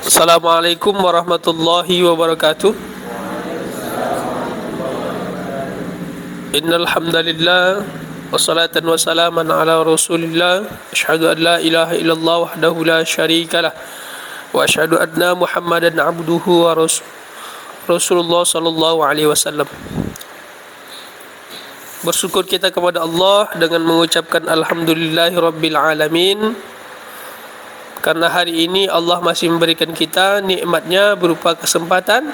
Assalamualaikum warahmatullahi wabarakatuh. Innal hamdalillah wassalatan wassalaman ala Rasulillah. Asyhadu an la ilaha illallah wahdahu la syarikalah wa asyhadu anna Muhammadan abduhu wa Rasulullah sallallahu alaihi wasallam. Bersyukur kita kepada Allah dengan mengucapkan alhamdulillahirabbil alamin, karena hari ini Allah masih memberikan kita nikmatnya berupa kesempatan,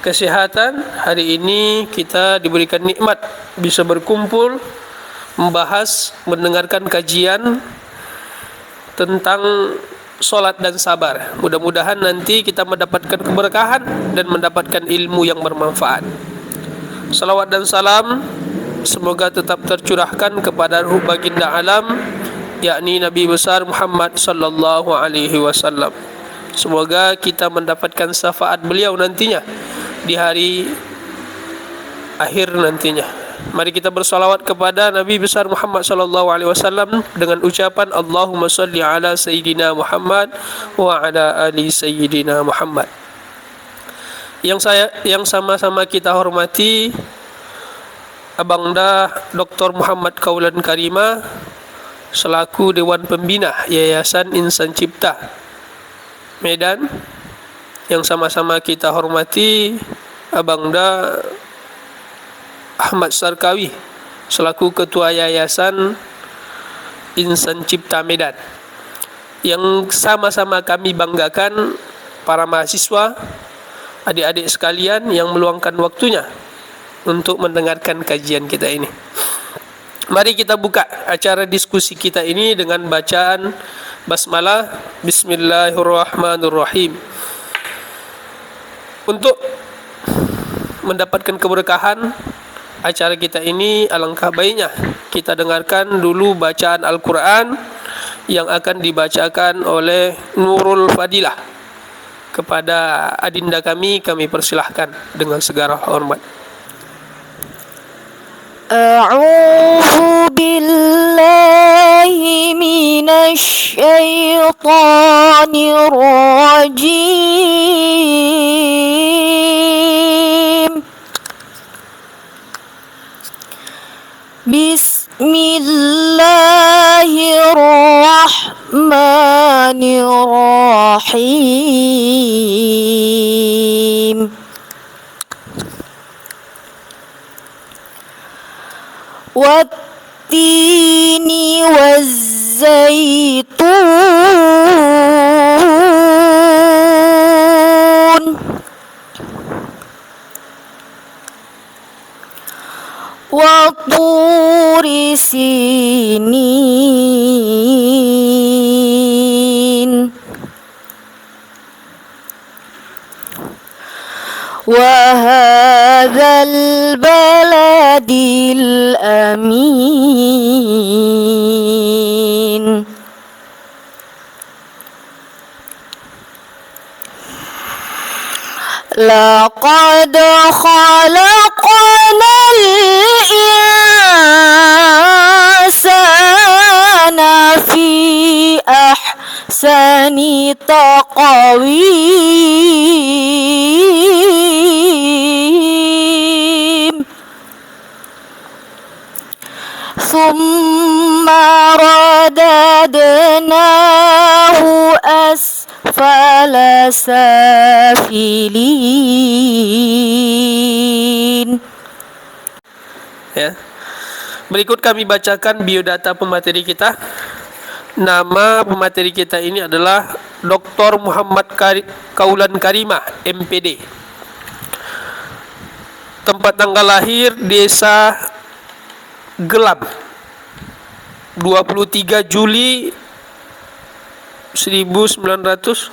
kesehatan. Hari ini kita diberikan nikmat bisa berkumpul, membahas, mendengarkan kajian tentang solat dan sabar. Mudah-mudahan nanti kita mendapatkan keberkahan dan mendapatkan ilmu yang bermanfaat. Salawat dan salam semoga tetap tercurahkan kepada ruh baginda alam, yakni Nabi besar Muhammad sallallahu alaihi wasallam. Semoga kita mendapatkan syafaat beliau nantinya di hari akhir nantinya. Mari kita bersalawat kepada Nabi besar Muhammad sallallahu alaihi wasallam dengan ucapan Allahumma shalli ala sayyidina Muhammad wa ala ali sayyidina Muhammad. Yang sama-sama kita hormati Abangda Dr. Muhammad Kaulan Karimah selaku Dewan Pembina Yayasan Insan Cipta Medan. Yang sama-sama kita hormati Abangda Ahmad Sarkawi selaku Ketua Yayasan Insan Cipta Medan. Yang sama-sama kami banggakan para mahasiswa, adik-adik sekalian yang meluangkan waktunya untuk mendengarkan kajian kita ini. Mari kita buka acara diskusi kita ini dengan bacaan basmalah. Bismillahirrahmanirrahim. Untuk mendapatkan keberkahan acara kita ini, alangkah baiknya kita dengarkan dulu bacaan Al-Quran yang akan dibacakan oleh Nurul Fadilah. Kepada adinda kami persilahkan dengan segala hormat. A'udzu billahi minasy syaithanir rajim. Bismillahirrahmanirrahim. Wattini wazzaitun wa turi sinin wa hadzal baladil amin. Laqad khalaqnal insana fi ahsani taqwim. Thumma radadnahu asfala safilin. Ya. Berikut kami bacakan biodata pemateri kita. Nama pemateri kita ini adalah Dr. Muhammad Kaulan Karimah, MPD. Tempat tanggal lahir Desa Gelam, 23 Juli 1900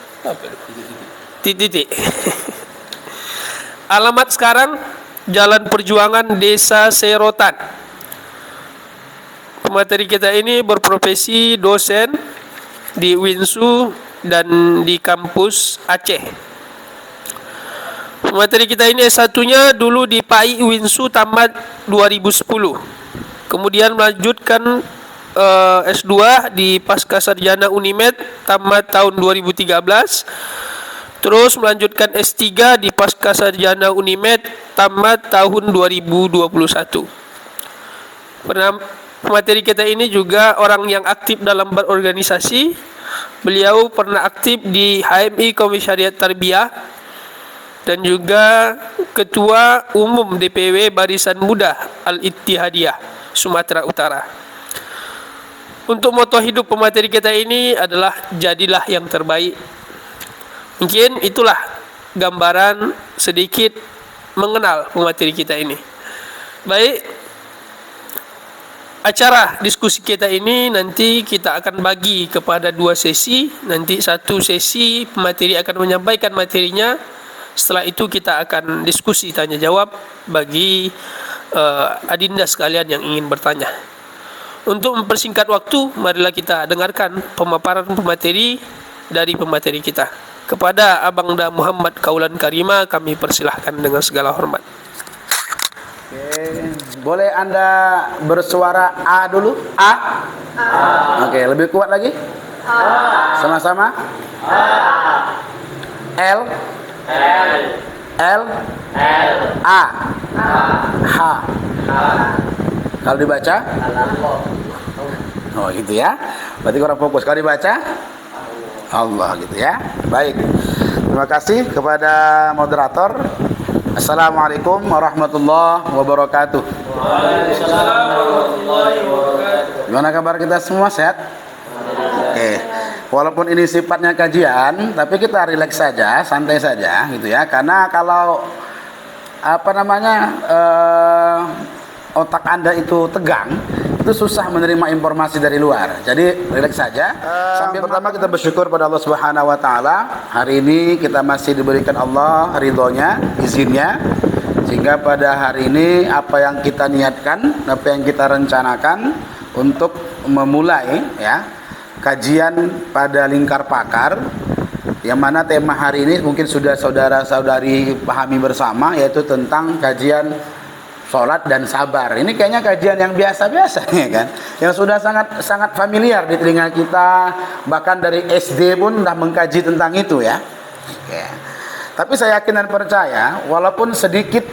titik. Alamat sekarang Jalan Perjuangan, Desa Serotan. Pemateri kita ini berprofesi dosen di Winsu dan di kampus Aceh. Pemateri kita ini S1-nya dulu di PAI Winsu tamat 2010. Kemudian melanjutkan S2 di Pasca Sarjana Unimed tamat tahun 2013. terus melanjutkan S3 di Pascasarjana Unimed tamat tahun 2021. Pemateri kita ini juga orang yang aktif dalam berorganisasi. Beliau pernah aktif di HMI Komisariat Tarbiyah dan juga Ketua Umum DPW Barisan Muda Al-Ittihadiyah Sumatera Utara. Untuk moto hidup pemateri kita ini adalah jadilah yang terbaik. Mungkin itulah gambaran sedikit mengenal pemateri kita ini. Baik, acara diskusi kita ini nanti kita akan bagi kepada 2 sesi. Nanti satu sesi pemateri akan menyampaikan materinya. Setelah itu kita akan diskusi tanya jawab bagi adinda sekalian yang ingin bertanya. Untuk mempersingkat waktu, marilah kita dengarkan pemaparan pemateri dari pemateri kita. Kepada Abangda Muhammad Kaulan Karima kami persilahkan dengan segala hormat. Oke, boleh Anda bersuara A dulu? A? Oke, lebih kuat lagi? Sama-sama? L? L? A? H? Kalau dibaca? Oh gitu ya. Berarti kurang fokus. Kalau dibaca? Allah gitu ya. Baik. Terima kasih kepada moderator. Assalamualaikum warahmatullahi wabarakatuh. Waalaikumsalam warahmatullahi wabarakatuh. Gimana kabar kita semua, sehat? Oke. Walaupun ini sifatnya kajian, tapi kita rileks saja, santai saja gitu ya. Karena kalau otak Anda itu tegang, itu susah menerima informasi dari luar. Jadi rileks saja. Sambil pertama kita bersyukur pada Allah Subhanahu wa taala. Hari ini kita masih diberikan Allah ridhonya, izinnya, sehingga pada hari ini apa yang kita niatkan, apa yang kita rencanakan untuk memulai ya kajian pada lingkar pakar, yang mana tema hari ini mungkin sudah saudara-saudari pahami bersama, yaitu tentang kajian sholat dan sabar. Ini kayaknya kajian yang biasa-biasa ya kan, yang sudah sangat familiar di telinga kita, bahkan dari SD pun sudah mengkaji tentang itu ya. Oke. Tapi saya yakin dan percaya, walaupun sedikit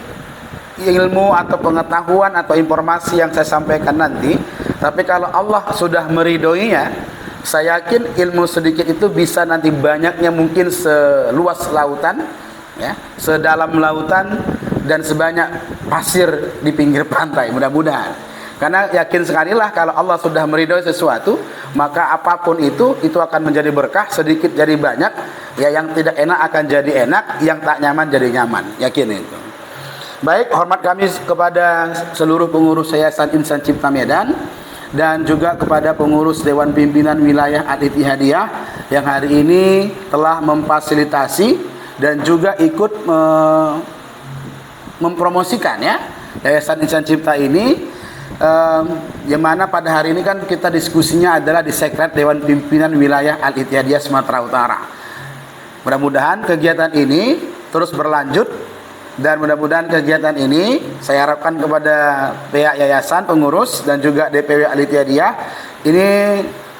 ilmu atau pengetahuan atau informasi yang saya sampaikan nanti, tapi kalau Allah sudah meridhoinya, saya yakin ilmu sedikit itu bisa nanti banyaknya mungkin seluas lautan ya, sedalam lautan dan sebanyak pasir di pinggir pantai, mudah-mudahan. Karena yakin sekali lah kalau Allah sudah meridhoi sesuatu, maka apapun itu akan menjadi berkah, sedikit jadi banyak, ya yang tidak enak akan jadi enak, yang tak nyaman jadi nyaman, yakin itu. Baik, hormat kami kepada seluruh pengurus Yayasan Insan Cipta Medan dan juga kepada pengurus Dewan Pimpinan Wilayah Al-Ittihadiyah yang hari ini telah memfasilitasi dan juga ikut mempromosikan ya Yayasan Insan Cipta ini, yang mana pada hari ini kan kita diskusinya adalah di Sekret Dewan Pimpinan Wilayah Al-Ittihadiyah Sumatera Utara. Mudah-mudahan kegiatan ini terus berlanjut, dan mudah-mudahan kegiatan ini saya harapkan kepada pihak yayasan, pengurus dan juga DPW Al-Ittihadiyah ini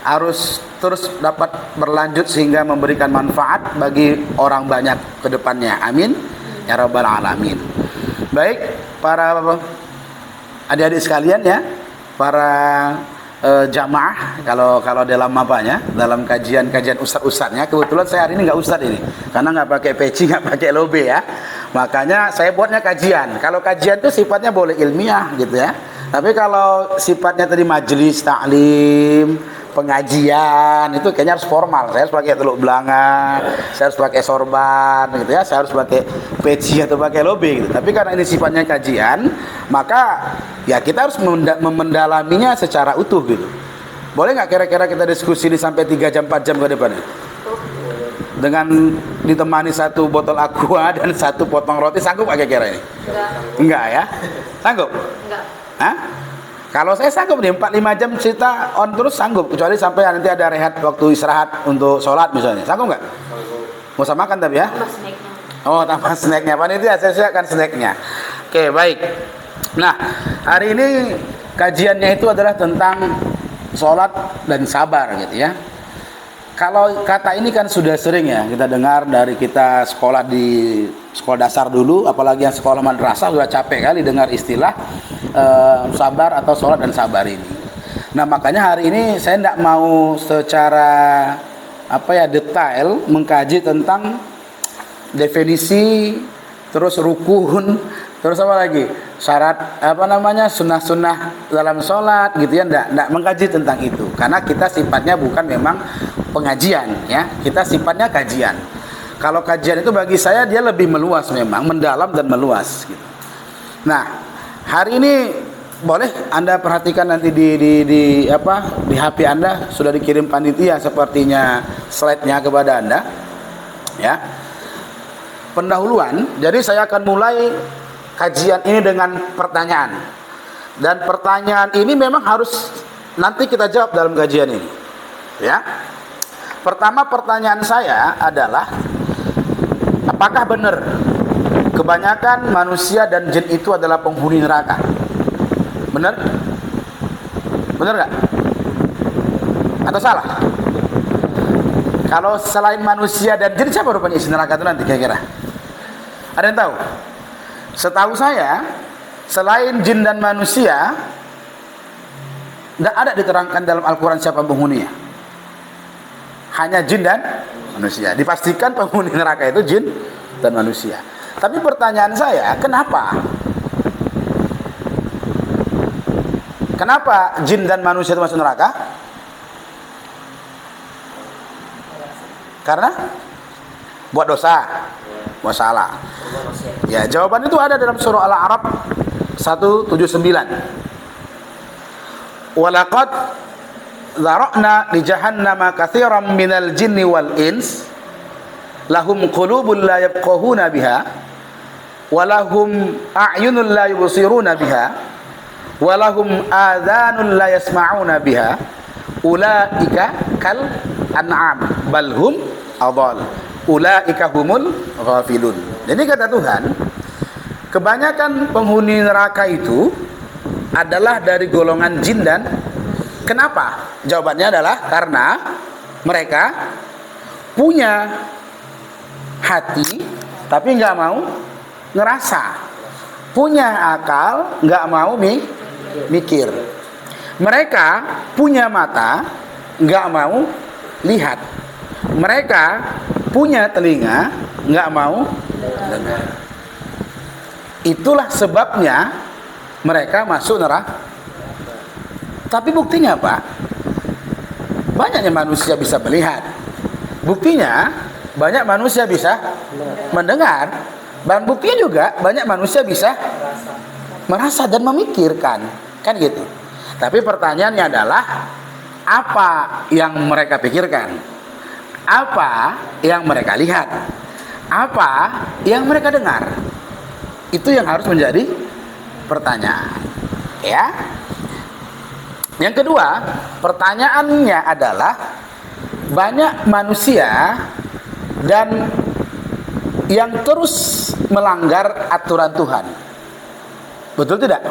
harus terus dapat berlanjut sehingga memberikan manfaat bagi orang banyak ke depannya. Amin ya rabbal alamin. Baik, para adik-adik sekalian ya, para jamaah, kalau dalam apanya, dalam kajian ustadz-ustadznya, kebetulan saya hari ini nggak ustadz ini, karena nggak pakai peci, nggak pakai lobe ya, makanya saya buatnya kajian. Kalau kajian itu sifatnya boleh ilmiah gitu ya, tapi kalau sifatnya tadi majelis taklim, pengajian, itu kayaknya harus formal. Saya harus pakai teluk belanga, saya harus pakai sorban gitu ya, saya harus pakai peci atau pakai lobe gitu. Tapi karena ini sifatnya kajian, maka ya kita harus mendalaminya secara utuh gitu. Boleh nggak kira-kira kita diskusi ini sampai 3 jam 4 jam ke depan ini? Dengan ditemani 1 botol aqua dan 1 potong roti, sanggup nggak kira-kira ini? Enggak ya? Sanggup? Enggak. Hah? Kalau saya sanggup nih 4-5 jam cerita on terus sanggup, kecuali sampai nanti ada rehat waktu istirahat untuk sholat misalnya. Sanggup nggak? Mau sama makan tapi ya? Oh, tambah snacknya. Panitia saya siapkan snacknya. Oke, baik. Nah, hari ini kajiannya itu adalah tentang sholat dan sabar gitu ya. kalau kata ini kan sudah sering ya kita dengar dari kita sekolah di sekolah dasar dulu, apalagi yang sekolah madrasah sudah capek kali dengar istilah sabar atau sholat dan sabar ini. Nah makanya hari ini saya tidak mau secara detail mengkaji tentang definisi, terus rukun, terus apa lagi syarat sunnah-sunnah dalam sholat gitu ya, tidak mengkaji tentang itu karena kita sifatnya bukan memang pengajian ya, kita sifatnya kajian. Kalau kajian itu bagi saya dia lebih meluas, memang mendalam dan meluas gitu. Nah hari ini boleh Anda perhatikan nanti di HP Anda sudah dikirim panitia sepertinya slide-nya kepada Anda ya. Pendahuluan, jadi saya akan mulai kajian ini dengan pertanyaan. Dan pertanyaan ini memang harus nanti kita jawab dalam kajian ini. Ya. Pertama pertanyaan saya adalah apakah benar kebanyakan manusia dan jin itu adalah penghuni neraka? Benar? Benar nggak? Atau salah? Kalau selain manusia dan jin, siapa rupanya isi neraka itu nanti kira-kira? Ada yang tahu? Setahu saya, selain jin dan manusia, tidak ada diterangkan dalam Al-Quran siapa penghuninya. Hanya jin dan manusia. Dipastikan penghuni neraka itu jin dan manusia. Tapi pertanyaan saya, kenapa? Kenapa jin dan manusia itu masuk neraka? Karena buat dosa, buat salah. Ya, jawaban itu ada dalam surah Al-A'raf 179. Walaqad dzara'na li jahannama katsiran minal jinni wal ins lahum qulubun la yafqahuna biha wa lahum a'yunun la yubsiruna biha wa lahum adhanun la yasma'una biha ulaika kal an'am bal hum adall ulaika humul ghafilun. Jadi kata Tuhan, kebanyakan penghuni neraka itu adalah dari golongan jin dan kenapa? Jawabannya adalah karena mereka punya hati tapi nggak mau ngerasa, punya akal nggak mau mikir. Mereka punya mata nggak mau lihat, mereka punya telinga nggak mau dengar. Itulah sebabnya mereka masuk neraka. Tapi buktinya apa? Banyaknya manusia bisa melihat. Buktinya banyak manusia bisa mendengar. Dan buktinya juga banyak manusia bisa merasa dan memikirkan. Kan gitu. Tapi pertanyaannya adalah apa yang mereka pikirkan? Apa yang mereka lihat? Apa yang mereka dengar? Itu yang harus menjadi pertanyaan. Ya. Yang kedua, pertanyaannya adalah banyak manusia dan yang terus melanggar aturan Tuhan. Betul tidak?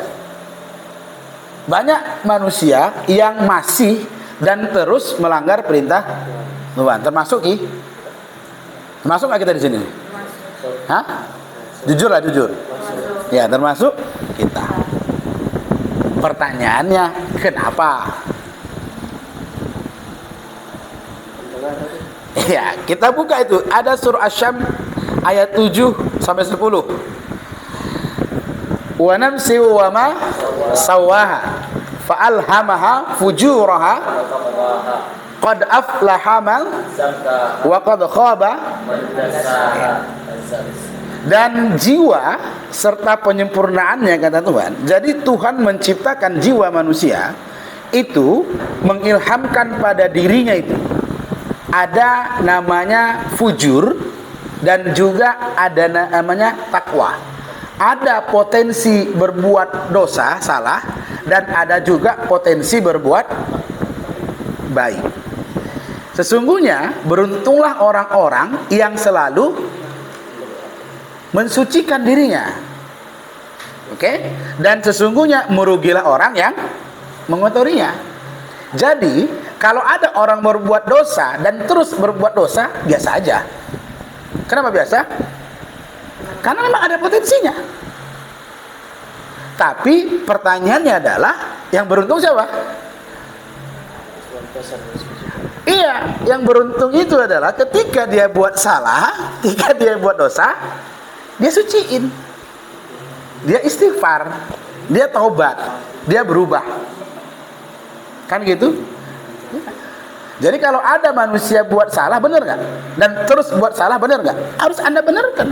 Banyak manusia yang masih dan terus melanggar perintah Tuhan. Termasuk termasuk nggak kita di sini? Hah? Jujur lah, jujur. Ya, termasuk kita. Pertanyaannya, kenapa? Ya, kita buka itu. Ada surah Asy-Syams ayat 7 sampai 10. Wa nafsi wa ma sawaha fa alhamaha fujuraha qad aflaha man wa qad khaba. Dan jiwa serta penyempurnaannya kata Tuhan. Jadi Tuhan menciptakan jiwa manusia itu mengilhamkan pada dirinya itu ada namanya fujur dan juga ada namanya takwa. Ada potensi berbuat dosa, salah, dan ada juga potensi berbuat baik. Sesungguhnya beruntunglah orang-orang yang selalu mensucikan dirinya. Oke? Dan sesungguhnya merugilah orang yang mengotorinya. Jadi, Kalau ada orang berbuat dosa dan terus berbuat dosa, biasa aja. Kenapa biasa? Karena memang ada potensinya. Tapi pertanyaannya adalah, yang beruntung siapa? Iya, yang beruntung itu adalah ketika dia buat salah, ketika dia buat dosa, dia suciin, dia istighfar, dia taubat, dia berubah. Kan gitu? Jadi kalau ada manusia buat salah, benar nggak? Dan terus buat salah, benar nggak? Harus Anda benarkan.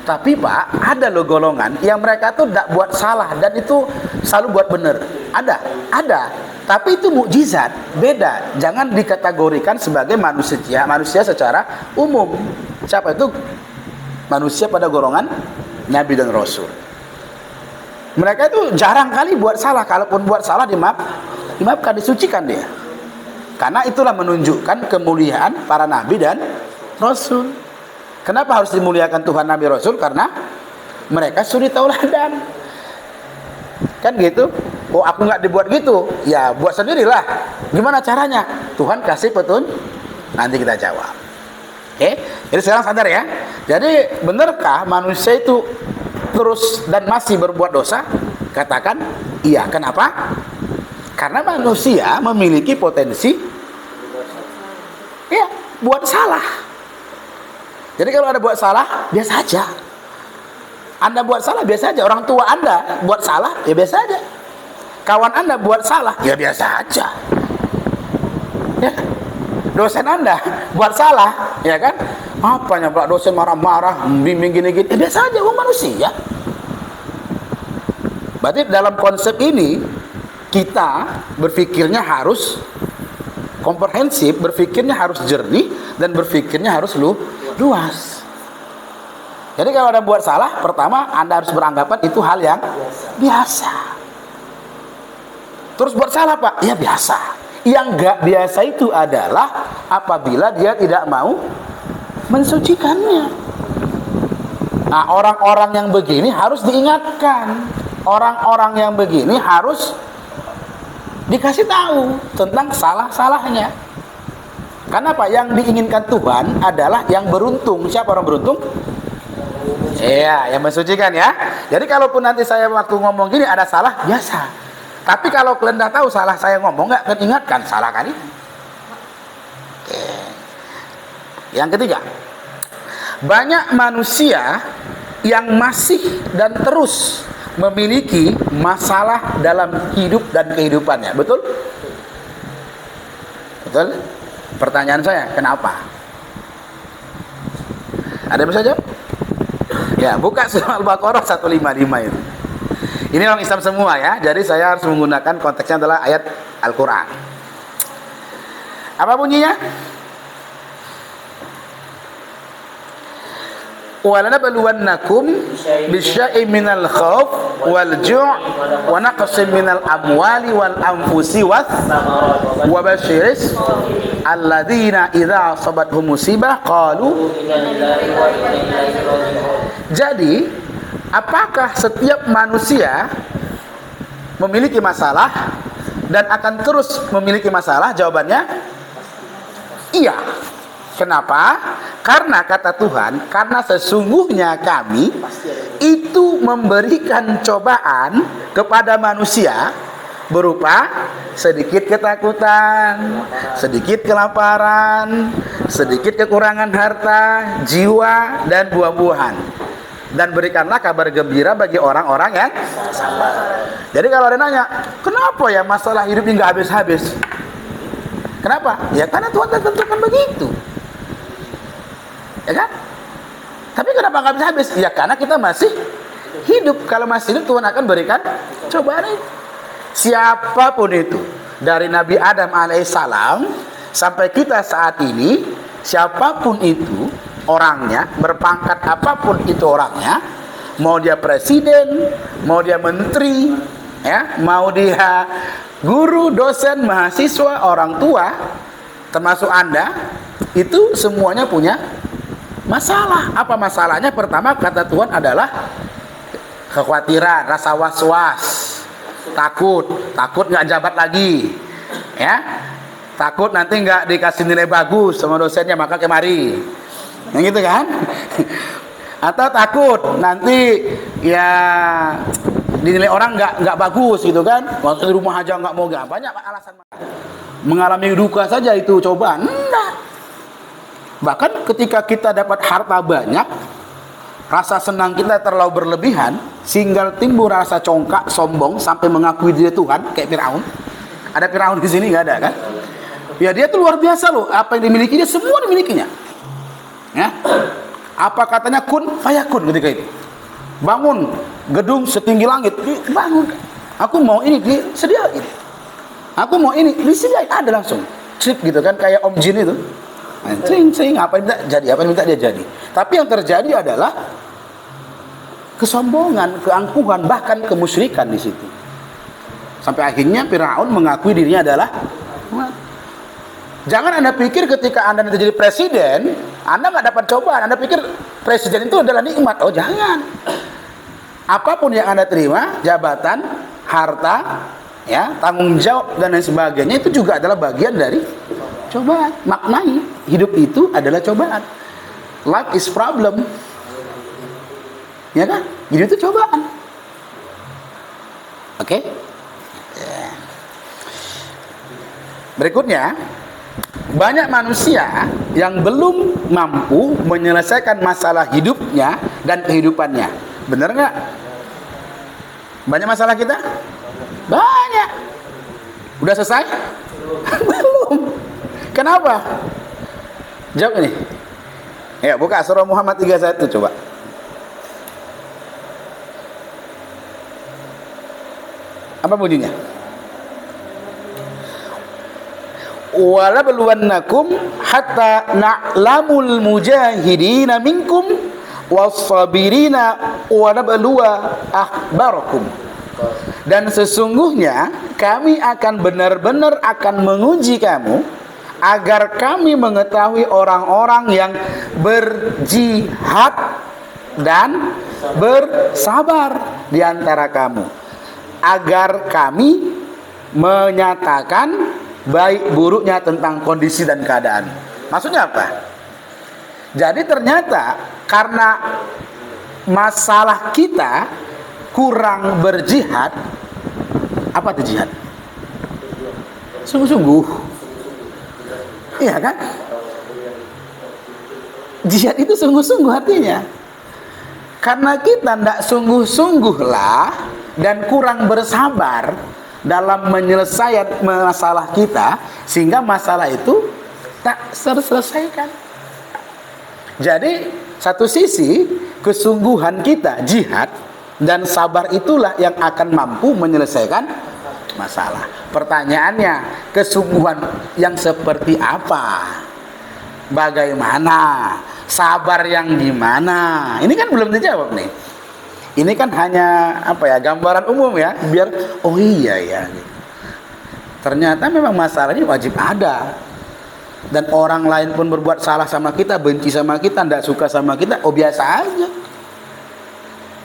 Tapi Pak, ada loh golongan yang mereka tuh tidak buat salah dan itu selalu buat benar. Ada. Tapi itu mukjizat, beda. Jangan dikategorikan sebagai manusia secara umum. Siapa itu? Manusia pada golongan Nabi dan Rasul. Mereka itu jarang kali buat salah. Kalaupun buat salah, dimaafkan, disucikan dia. Karena itulah menunjukkan kemuliaan para Nabi dan Rasul. Kenapa harus dimuliakan Tuhan, Nabi, Rasul? Karena mereka suri tauladan. Kan gitu. Oh, aku nggak dibuat gitu. Ya, buat sendirilah. Gimana caranya? Tuhan kasih petunjuk. Nanti kita jawab. Oke? Jadi sekarang sadar ya. Jadi benarkah manusia itu terus dan masih berbuat dosa? Katakan iya. Kenapa? Karena manusia memiliki potensi ya buat salah. Jadi kalau ada buat salah, biasa aja. Anda buat salah, biasa aja. Orang tua Anda buat salah, ya biasa aja. Kawan Anda buat salah, ya biasa aja. Ya. Dosen Anda buat salah, ya kan? Apanya Pak dosen marah-marah, bimbing gini-gini, ya biasa aja, orang manusia. Berarti dalam konsep ini kita berpikirnya harus komprehensif, berpikirnya harus jernih, dan berpikirnya harus luas. Jadi kalau ada buat salah, pertama Anda harus beranggapan itu hal yang biasa. Terus buat salah Pak? Ya biasa. Yang enggak biasa itu adalah apabila dia tidak mau mensucikannya. Nah, orang-orang yang begini harus diingatkan. Orang-orang yang begini harus dikasih tahu tentang salah-salahnya. Karena apa? Yang diinginkan Tuhan adalah yang beruntung. Siapa orang beruntung? Iya, yang mensucikan ya. Jadi kalaupun nanti saya waktu ngomong gini ada salah, biasa. Tapi kalau kalian dah tahu salah saya ngomong, nggak akan ingatkan salah kali. Yang ketiga, banyak manusia yang masih dan terus memiliki masalah dalam hidup dan kehidupannya. Betul? Betul? Pertanyaan saya, kenapa? Ada yang bisa jawab? Ya, buka surah Al-Baqarah 155 itu. Ini orang Islam semua ya. Jadi saya harus menggunakan konteksnya adalah ayat Al-Qur'an. Apa bunyinya? وَلَنَبْلُوَنَّكُمْ بِشَيْءٍ مِنَ الْخَوْفِ وَالْجُوعِ وَنَقْصٍ مِنَ الْأَمْوَالِ وَالْأَنْفُسِ وَبَشِّرِ الَّذِينَ إِذَا أَصَابَتْهُمْ مُصِيبَةٌ قَالُوا. Jadi, apakah setiap manusia memiliki masalah dan akan terus memiliki masalah? Jawabannya iya. Kenapa? Karena kata Tuhan, karena sesungguhnya kami itu memberikan cobaan kepada manusia berupa sedikit ketakutan, sedikit kelaparan, sedikit kekurangan harta, jiwa, dan buah-buahan. Dan berikanlah kabar gembira bagi orang-orang yang sabar. Jadi kalau ada nanya, kenapa ya masalah hidup ini nggak habis-habis? Kenapa? Ya karena Tuhan tentukan begitu. Ya kan? Tapi kenapa nggak habis-habis? Ya karena kita masih hidup. Kalau masih hidup, Tuhan akan berikan cobaan itu. Siapapun itu, dari Nabi Adam alaihissalam sampai kita saat ini, siapapun itu orangnya, berpangkat apapun itu orangnya, mau dia presiden, mau dia menteri, ya, mau dia guru, dosen, mahasiswa, orang tua, termasuk Anda, itu semuanya punya masalah. Apa masalahnya? Pertama, kata Tuhan adalah kekhawatiran, rasa was-was, takut nggak jabat lagi, ya. Takut nanti nggak dikasih nilai bagus sama dosennya, maka kemari. Yang gitu kan? Atau takut nanti ya dinilai orang nggak bagus gitu kan? Waktu di rumah aja nggak mau, nggak banyak alasan. Mengalami duka saja itu cobaan. Enggak. Bahkan ketika kita dapat harta banyak, rasa senang kita terlalu berlebihan sehingga timbul rasa congkak, sombong sampai mengakui dia Tuhan kayak Firaun. Ada Firaun di sini nggak ada kan? Ya dia tuh luar biasa loh. Apa yang dimiliki dia semua dimilikinya. Ya. Apa katanya kun fayakun ketika itu. Bangun gedung setinggi langit, bangun. Aku mau ini disediain. Aku mau ini disediain, ada langsung. Trip gitu kan kayak Om Jin itu. Cing, apa yang minta jadi, apa yang minta dia jadi. Tapi yang terjadi adalah kesombongan, keangkuhan, bahkan kemusyrikan di situ. Sampai akhirnya Firaun mengakui dirinya adalah Tuhan. Jangan Anda pikir ketika Anda nanti jadi presiden, Anda nggak dapat cobaan. Anda pikir presiden itu adalah nikmat. Oh jangan. Apapun yang Anda terima, jabatan, harta, ya, tanggung jawab dan lain sebagainya, itu juga adalah bagian dari cobaan. Maknai hidup itu adalah cobaan. Life is problem. Ya kan? Hidup itu cobaan. Oke? Ya. Berikutnya, banyak manusia yang belum mampu menyelesaikan masalah hidupnya dan kehidupannya. Benar nggak? Banyak masalah kita? Banyak. Udah selesai? Belum. Kenapa? Jawab ini. Ya, buka surah Muhammad 31 coba. Apa bunyinya? Walabluwannakum hatta na'lamul mujahidina minkum was-sabirina walabluwa akhbarakum. Dan sesungguhnya kami akan benar-benar akan menguji kamu agar kami mengetahui orang-orang yang berjihad dan bersabar di antara kamu, agar kami menyatakan baik buruknya tentang kondisi dan keadaan. Maksudnya apa? Jadi ternyata karena masalah kita kurang berjihad. Apa itu jihad? Sungguh-sungguh. Iya kan? Jihad itu sungguh-sungguh artinya. Karena kita tidak sungguh-sungguhlah dan kurang bersabar dalam menyelesaikan masalah kita, sehingga masalah itu tak terselesaikan. Jadi satu sisi kesungguhan kita jihad dan sabar itulah yang akan mampu menyelesaikan masalah. Pertanyaannya, kesungguhan yang seperti apa? Bagaimana? Sabar yang gimana? Ini kan belum dijawab nih. Ini kan hanya apa ya, gambaran umum ya, biar oh iya ya. Ternyata memang masalahnya wajib ada. Dan orang lain pun berbuat salah sama kita, benci sama kita, tidak suka sama kita, oh biasa aja.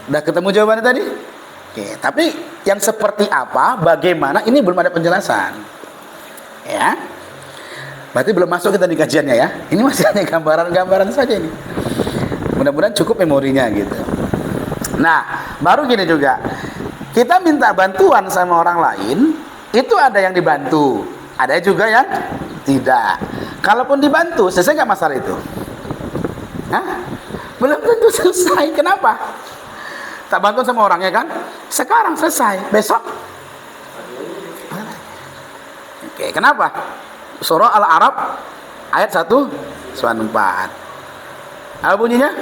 Udah ketemu jawabannya tadi? Oke, tapi yang seperti apa, bagaimana, ini belum ada penjelasan. Ya. Berarti belum masuk kita di kajiannya ya. Ini masih hanya gambaran-gambaran saja ini. Mudah-mudahan cukup memorinya gitu. Nah, baru gini juga. Kita minta bantuan sama orang lain, itu ada yang dibantu, ada juga yang tidak. Kalaupun dibantu, selesai nggak masalah itu? Hah? Belum tentu selesai. Kenapa? Tak bantu sama orangnya kan? Sekarang selesai, besok. Oke, kenapa? Surah Al-A'raf ayat 1:4. Apa bunyinya?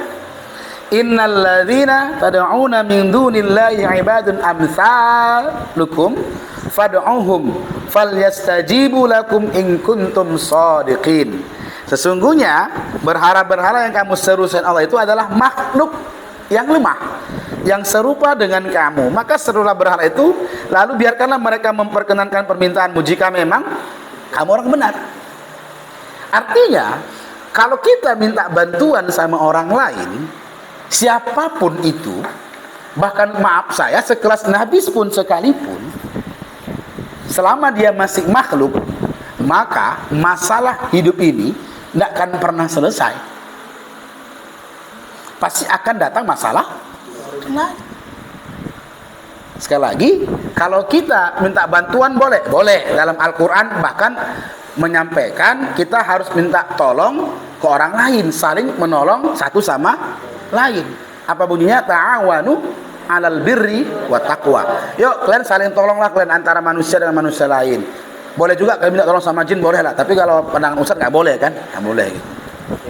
Innal ladzina tad'una min dunillahi ibadun amsalukum fad'uhum falyastajibu lakum in kuntum shadiqin. Sesungguhnya berhala-berhala yang kamu seru selain Allah itu adalah makhluk yang lemah, yang serupa dengan kamu. Maka serulah berhala itu, lalu biarkanlah mereka memperkenankan permintaanmu jika memang kamu orang benar. Artinya, kalau kita minta bantuan sama orang lain, siapapun itu, bahkan maaf saya, sekelas Nabi pun sekalipun, selama dia masih makhluk, maka masalah hidup ini tidak akan pernah selesai. Pasti akan datang masalah lain. Sekali lagi, kalau kita minta bantuan boleh dalam Al-Quran bahkan menyampaikan kita harus minta tolong ke orang lain, saling menolong satu sama lain. Apa bunyinya? Ta'awanu 'alal birri wa taqwa. Yuk kalian saling tolonglah kalian antara manusia dengan manusia lain. Boleh juga kalian minta tolong sama jin, boleh lah. Tapi kalau pandangan Ustaz nggak boleh kan? Nggak boleh gitu.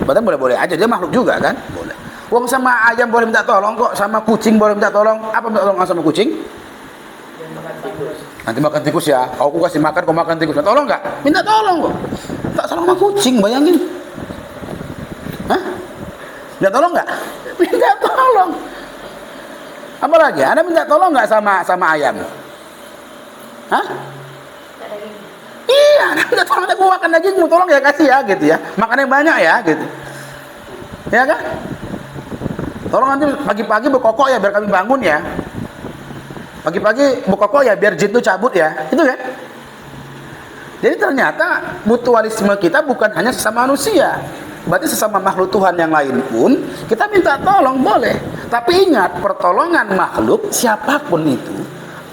Padahal boleh-boleh aja, dia makhluk juga kan? Boleh. Wong sama ayam boleh minta tolong kok, sama kucing boleh minta tolong. Apa minta tolong sama kucing? Nanti makan tikus ya. Aku kasih makan, kau makan tikus. Minta tolong nggak? Minta tolong kok. Tak salah sama kucing, bayangin. Hah? Minta tolong nggak? Minta tolong. Apa lagi? Anda minta tolong nggak sama ayam? Hah? Iya, Anda minta tolong. Aku makan dagingmu, tolong ya kasih ya, gitu ya. Makannya banyak ya, gitu. Ya kan? Tolong nanti pagi-pagi berkokok ya biar kami bangun ya. Pagi-pagi berkokok ya biar jin itu cabut ya. Itu kan? Jadi ternyata mutualisme kita bukan hanya sesama manusia. Berarti sesama makhluk Tuhan yang lain pun kita minta tolong boleh. Tapi ingat, pertolongan makhluk siapapun itu,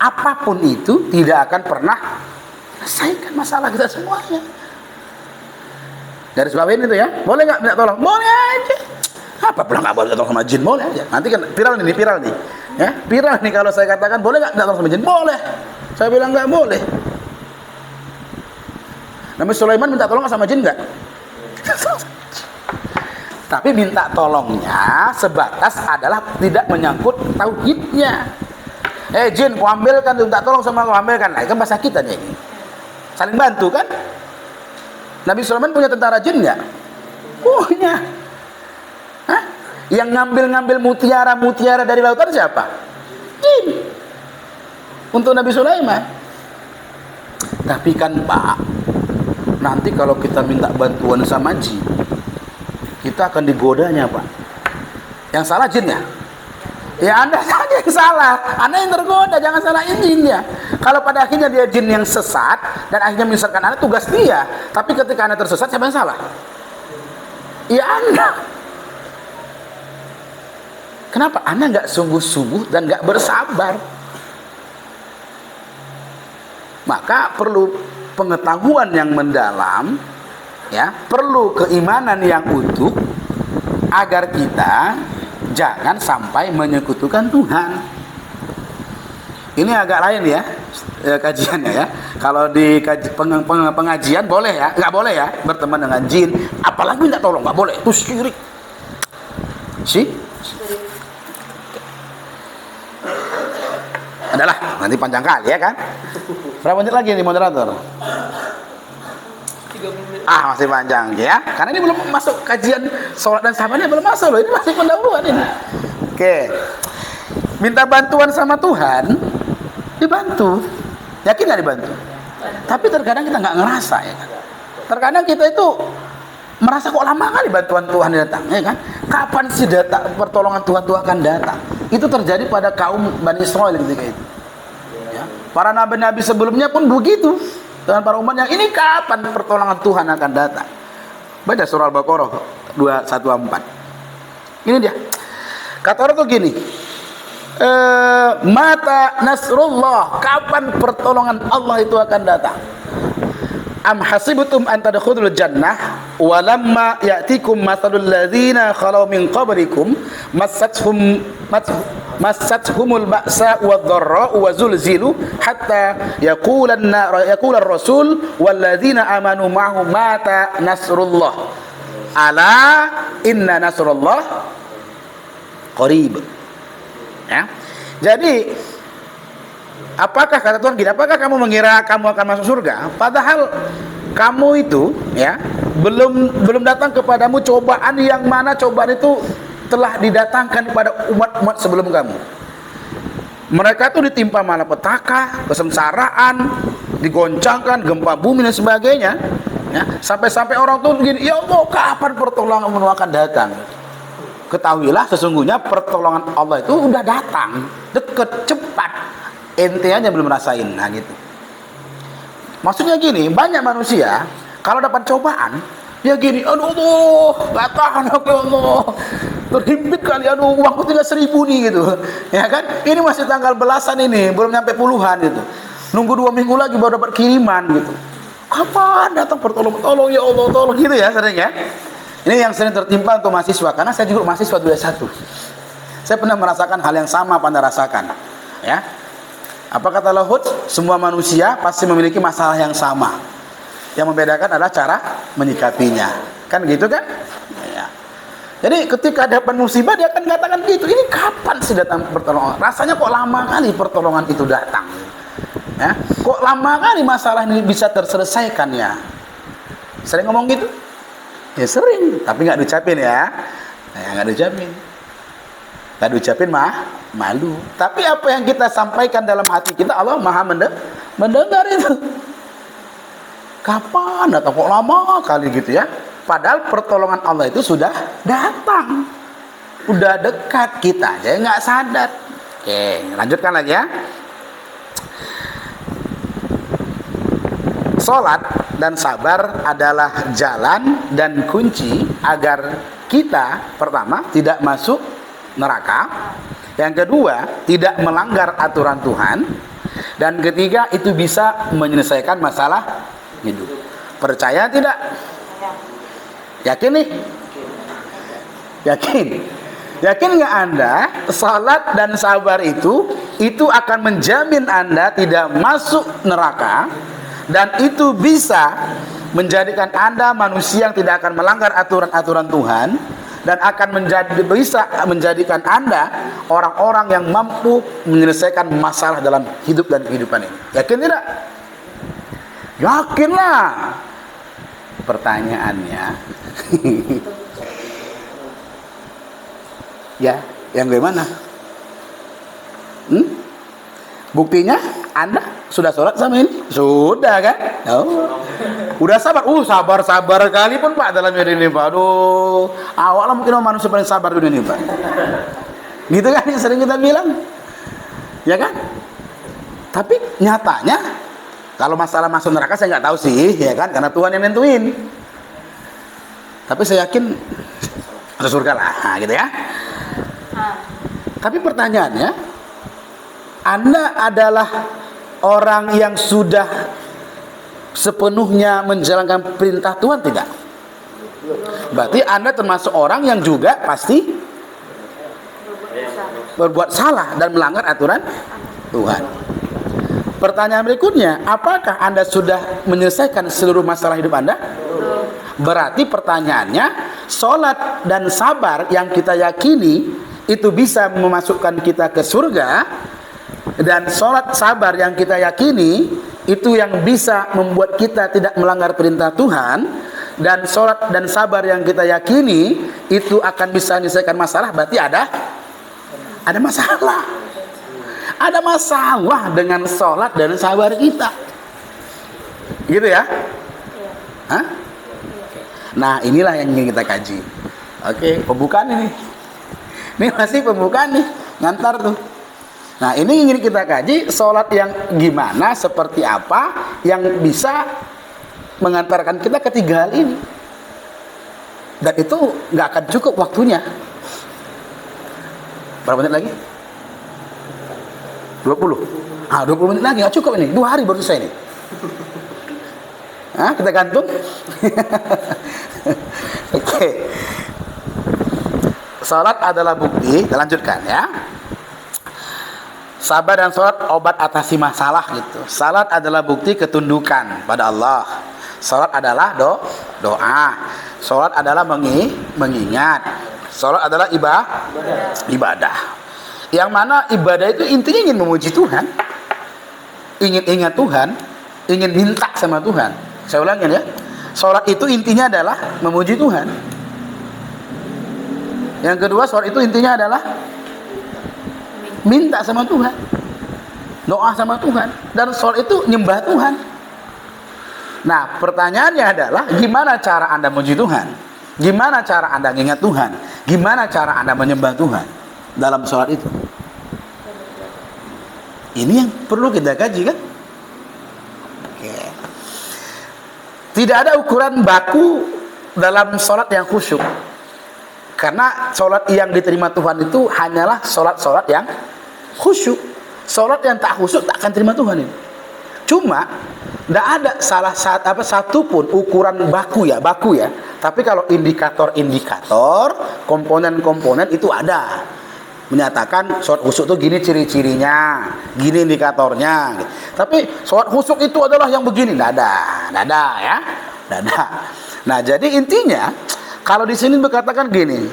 apapun itu tidak akan pernah selesaikan masalah kita semuanya. Dari sebab ini tuh ya, boleh nggak minta tolong? Boleh aja. Apa pula nggak boleh minta tolong sama jin? Boleh aja. Nanti kan viral nih, ya viral nih kalau saya katakan boleh nggak minta tolong sama jin? Boleh. Saya bilang nggak boleh. Nabi Sulaiman minta tolong sama jin nggak? Tapi minta tolongnya sebatas adalah tidak menyangkut tauhidnya. Jin, kau ambilkan, minta tolong sama kau ambilkan. Nah, kan bahasa kita nih. Saling bantu kan? Nabi Sulaiman punya tentara jin nggak? Punya. Hah? Yang ngambil mutiara dari lautan siapa? Jin. Untuk Nabi Sulaiman. Tapi kan Pak, nanti kalau kita minta bantuan sama jin, kita akan digodanya Pak. Yang salah jinnya? Ya Anda saja yang salah. Anda yang tergoda, jangan salahin jinnya. Kalau pada akhirnya dia jin yang sesat dan akhirnya menyesatkan Anda, tugas dia. Tapi ketika Anda tersesat, siapa yang salah? Ya Anda. Kenapa? Anda nggak sungguh-sungguh dan nggak bersabar. Maka perlu pengetahuan yang mendalam, ya, perlu keimanan yang utuh agar kita jangan sampai menyekutukan Tuhan. Ini agak lain ya, kajiannya ya. Kalau di pengajian boleh ya, nggak boleh ya berteman dengan jin, apalagi minta tolong, nggak boleh, itu syirik. Adalah nanti panjang kali ya kan. Berapa menit lagi nih moderator? 30 menit. Masih panjang ya, karena ini belum masuk kajian sholat dan sahabatnya, belum masuk loh, ini masih pendahuluan ini. Oke, minta bantuan sama Tuhan, dibantu, yakin nggak dibantu? Tapi terkadang kita nggak ngerasa ya kan. Terkadang kita itu merasa kok lama kali bantuan Tuhan datang ya kan. Kapan sih pertolongan Tuhan itu akan datang? Itu terjadi pada kaum Bani Israel ketika itu ya. Para nabi-nabi sebelumnya pun begitu dengan para umatnya. Ini kapan pertolongan Tuhan akan datang? Baca surah Al-Baqarah 214. Ini dia. Kata orang tuh gini, mata nasrullah, kapan pertolongan Allah itu akan datang? Am hasibtum an tadkhulul jannah wa lamma ya'tikum mathalul ladzina khalau min qablikum massathumul ba'sa wadh-dharra'u wa zulzilu hatta yaqula ar-rasul wal ladzina amanu ma'ahu mata nasrullah ala inna nasrullah qarib. Ya. Jadi apakah kata Tuhan gini, apakah kamu mengira kamu akan masuk surga padahal kamu itu ya belum datang kepadamu cobaan yang mana cobaan itu telah didatangkan kepada umat-umat sebelum kamu. Mereka tuh ditimpa malapetaka, kesengsaraan, digoncangkan, gempa bumi dan sebagainya ya, sampai-sampai orang tuh begini, ya Allah kapan pertolonganmu akan datang? Ketahuilah sesungguhnya pertolongan Allah itu udah datang, deket, cepat. Ente aja belum rasain, nah gitu. Maksudnya gini, banyak manusia kalau dapat cobaan, dia gini, aduh Allah, gak tahan aku ya Allah, terhimpit kali, aduh uangku tinggal 1.000 nih gitu, ya kan? Ini masih tanggal belasan ini, belum nyampe puluhan gitu. Nunggu 2 minggu lagi baru dapat kiriman gitu. Kapan datang pertolongan? Tolong ya Allah, tolong gitu ya sering ya. Ini yang sering tertimpa untuk mahasiswa, karena saya juga mahasiswa 21. Saya pernah merasakan hal yang sama apa Anda rasakan, ya. Apa kata Luhut? Semua manusia pasti memiliki masalah yang sama. Yang membedakan adalah cara menyikapinya. Kan gitu kan? Ya. Jadi ketika dapat musibah dia akan katakan gitu, ini kapan sih datang pertolongan? Rasanya kok lama kali pertolongan itu datang. Ya. Kok lama kali masalah ini bisa terselesaikan ya? Sering ngomong gitu? Ya sering, tapi nggak diucapin ya. Nggak diucapin. Nggak diucapin malu. Tapi apa yang kita sampaikan dalam hati kita, Allah Maha mendengar itu. Kapan atau kok lama kali gitu ya? Padahal pertolongan Allah itu sudah datang, udah dekat, kita aja nggak sadar. Oke, lanjutkan lagi ya. Salat dan sabar adalah jalan dan kunci agar kita pertama tidak masuk neraka, yang kedua tidak melanggar aturan Tuhan, dan ketiga itu bisa menyelesaikan masalah hidup. Percaya tidak? Yakin nih? Yakin? Yakin nggak Anda salat dan sabar itu akan menjamin Anda tidak masuk neraka, dan itu bisa menjadikan Anda manusia yang tidak akan melanggar aturan-aturan Tuhan, dan akan bisa menjadikan Anda orang-orang yang mampu menyelesaikan masalah dalam hidup dan kehidupan ini. Yakin tidak? Yakinlah. Pertanyaannya ya, yang bagaimana? Buktinya Anda sudah sholat sama ini? Sudah kan? Oh. Udah sabar? Sabar kali pun Pak dalam hidup ini Pak. Aduh, awalnya mungkin manusia paling sabar dunia ini Pak. Gitu kan yang sering kita bilang, ya kan? Tapi nyatanya kalau masalah masuk neraka saya nggak tahu sih, ya kan? Karena Tuhan yang nentuin. Tapi saya yakin ada surga lah, nah, gitu ya. Tapi pertanyaannya, Anda adalah orang yang sudah sepenuhnya menjalankan perintah Tuhan tidak? Berarti Anda termasuk orang yang juga pasti berbuat salah dan melanggar aturan Tuhan. Pertanyaan berikutnya, apakah Anda sudah menyelesaikan seluruh masalah hidup Anda? Berarti pertanyaannya, sholat dan sabar yang kita yakini itu bisa memasukkan kita ke surga, dan sholat sabar yang kita yakini itu yang bisa membuat kita tidak melanggar perintah Tuhan, dan sholat dan sabar yang kita yakini itu akan bisa menyelesaikan masalah, berarti ada masalah. Ada masalah dengan sholat dan sabar kita, gitu ya? Hah? Nah inilah yang ingin kita kaji. Oke, pembukaan ini masih pembukaan nih, ngantar tuh. Nah ini ingin kita kaji, sholat yang gimana, seperti apa yang bisa mengantarkan kita ke 3 hal ini. Dan itu nggak akan cukup waktunya. Berapa menit lagi? 20. 20 menit lagi nggak cukup ini. 2 hari baru selesai nih. Kita gantung. Oke. Salat adalah bukti. Kita lanjutkan ya. Sabar dan salat obat atasi masalah gitu. Salat adalah bukti ketundukan pada Allah. Salat adalah doa. Salat adalah mengingat. Salat adalah ibadah. Yang mana ibadah itu intinya ingin memuji Tuhan, ingin ingat Tuhan, ingin minta sama Tuhan. Saya ulangin ya, sholat itu intinya adalah memuji Tuhan. Yang kedua, sholat itu intinya adalah minta sama Tuhan, doa sama Tuhan, dan sholat itu nyembah Tuhan. Nah pertanyaannya adalah, gimana cara Anda memuji Tuhan? Gimana cara Anda mengingat Tuhan? Gimana cara Anda menyembah Tuhan dalam sholat itu? Ini yang perlu kita kaji kan? Oke. Tidak ada ukuran baku dalam sholat yang khusyuk. Karena sholat yang diterima Tuhan itu hanyalah sholat-sholat yang khusyuk. Sholat yang tak khusyuk tak akan terima Tuhan ini. Cuma tidak ada satu pun ukuran baku ya. Tapi kalau indikator, komponen-komponen itu ada. Menyatakan sholat khusyuk itu gini ciri-cirinya, gini indikatornya. Tapi sholat khusyuk itu adalah yang begini, tidak ada ya. Nah, jadi intinya kalau di sini berkatakan gini,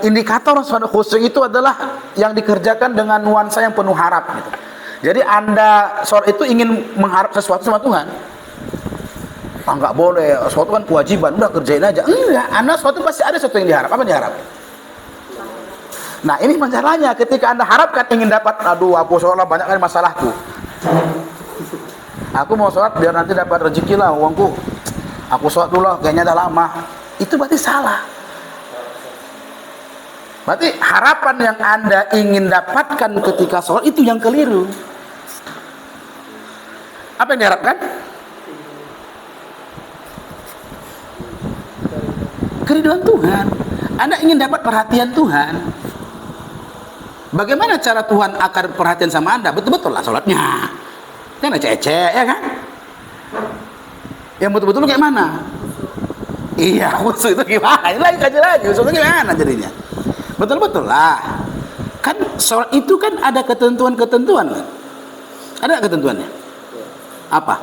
indikator sholat khusyuk itu adalah yang dikerjakan dengan nuansa yang penuh harap gitu. Jadi Anda sholat itu ingin mengharap sesuatu sama Tuhan. Nggak boleh, sesuatu kan kewajiban, udah kerjain aja. Enggak, Anda sesuatu pasti ada sesuatu yang diharap. Apa yang diharap? Nah, ini masalahnya ketika Anda harapkan ingin dapat, aduh aku sholat banyak kali masalahku. Aku mau sholat biar nanti dapat rezeki lah uangku. Aku sholat dulu lah, kayaknya udah lama. Itu berarti salah. Berarti harapan yang Anda ingin dapatkan ketika sholat itu yang keliru. Apa yang diharapkan? Keridhaan Tuhan. Anda ingin dapat perhatian Tuhan. Bagaimana cara Tuhan akan perhatian sama Anda? Betul-betul lah sholatnya. Jangan ecek-ecek, ya kan? Yang betul-betul kayak mana? Iya, khusyuk itu gimana? Ini lagi kaji lagi, khusyuk itu gimana jadinya? Betul-betul lah. Kan sholat itu kan ada ketentuan-ketentuan kan? Ada ketentuannya? Apa?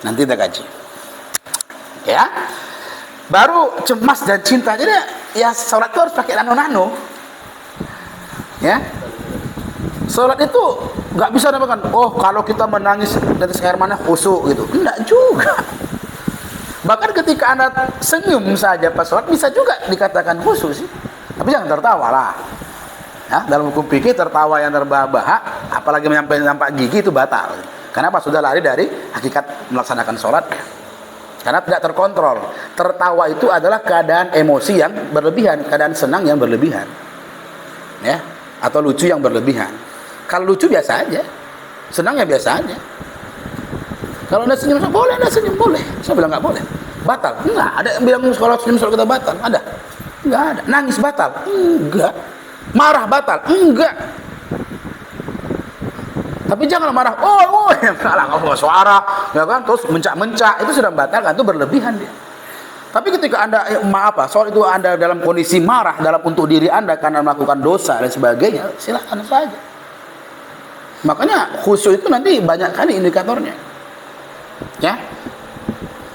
Nanti kita kaji. Ya? Baru cemas dan cinta. Jadi ya sholat itu harus pakai nano-nano. Ya? Sholat itu nggak bisa namakan, oh kalau kita menangis dari air mata khusyuk gitu. Enggak juga. Bahkan ketika Anda senyum saja pas sholat bisa juga dikatakan khusyuk sih. Tapi jangan tertawa lah. Ya, dalam hukum fikih tertawa yang terbahak-bahak, apalagi nampak gigi itu batal. Kenapa? Sudah lari dari hakikat melaksanakan sholat. Karena tidak terkontrol. Tertawa itu adalah keadaan emosi yang berlebihan, keadaan senang yang berlebihan. Ya, atau lucu yang berlebihan. Kalau lucu biasa aja, senang ya biasa aja. Kalau Anda senyum, boleh Anda senyum, boleh. Saya bilang nggak boleh. Batal? Enggak. Ada yang bilang kalau senyum sholat kita batal? Ada? Enggak ada. Nangis batal? Enggak. Marah batal? Enggak. Tapi jangan marah, kalah nggak suara, ya kan? Terus mencak-mencak, itu sudah membatalkan, itu berlebihan dia. Tapi ketika Anda soal itu Anda dalam kondisi marah dalam untuk diri Anda karena melakukan dosa dan sebagainya, silakan saja. Makanya khusyuk itu nanti banyak kali indikatornya. Ya.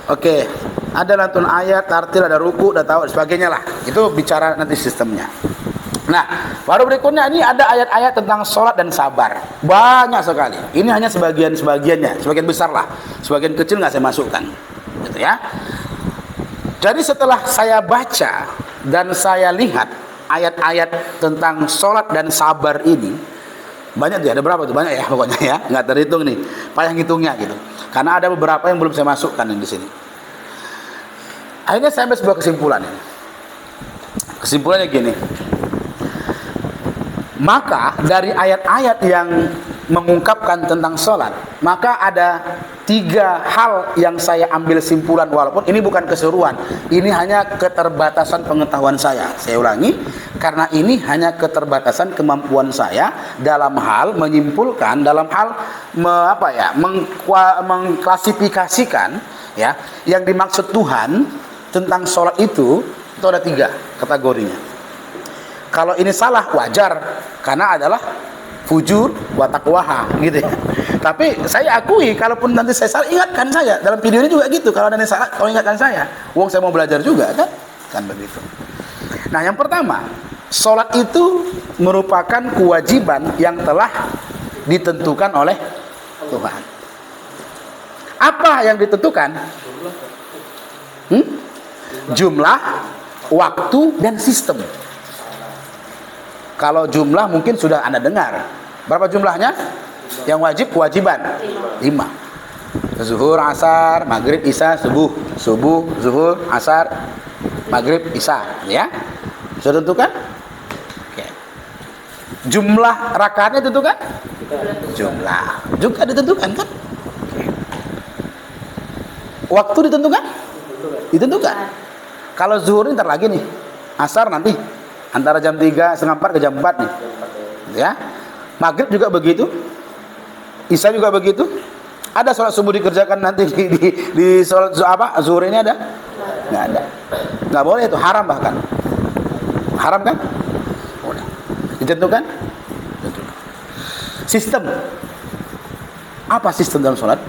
Oke, ada lantun ayat, tartil, ada ruku, ada tahu, sebagainya lah. Itu bicara nanti sistemnya. Nah, baru berikutnya ini ada ayat-ayat tentang sholat dan sabar. Banyak sekali. Ini hanya sebagian-sebagiannya, sebagian besar lah. Sebagian kecil nggak saya masukkan. Gitu ya. Jadi setelah saya baca dan saya lihat ayat-ayat tentang sholat dan sabar ini, banyak tuh, ada berapa tuh? Banyak ya pokoknya ya, nggak terhitung nih. Payah ngitungnya gitu. Karena ada beberapa yang belum saya masukkan yang di sini. Akhirnya saya ambil sebuah kesimpulan ini. Kesimpulannya gini. Maka dari ayat-ayat yang mengungkapkan tentang sholat, maka ada 3 hal yang saya ambil simpulan, walaupun ini bukan keseruan, ini hanya keterbatasan pengetahuan saya. Saya ulangi, karena ini hanya keterbatasan kemampuan saya dalam hal menyimpulkan, dalam hal mengklasifikasikan ya, yang dimaksud Tuhan tentang sholat itu ada 3 kategorinya. Kalau ini salah wajar, karena adalah fujur wa taqwaha gitu ya. Tapi saya akui, kalaupun nanti saya salah, ingatkan saya. Dalam video ini juga gitu, kalau ada yang salah, tolong ingatkan saya. Wong saya mau belajar juga kan begitu. Nah, yang pertama, sholat itu merupakan kewajiban yang telah ditentukan oleh Tuhan. Apa yang ditentukan? Jumlah, waktu, dan sistem. Kalau jumlah mungkin sudah Anda dengar. Berapa jumlahnya? Yang wajib, kewajiban 5. Zuhur, asar, maghrib, isya, subuh. Subuh, zuhur, asar, maghrib, isya. Ya? Sudah tentukan? Oke. Jumlah rakaatnya tentukan? Jumlah juga ditentukan kan? Oke. Waktu ditentukan? Ditentukan. Kalau zuhur ini ntar lagi nih, asar nanti antara jam 3:30 ke jam 4 nih, ya. Maghrib juga begitu, isya juga begitu. Ada sholat subuh dikerjakan nanti di sholat zuhur ini ada? Nggak ada. Nggak boleh, itu haram bahkan. Haram kan? Boleh. Ditentukan? Ditentukan. Sistem. Apa sistem dalam sholat?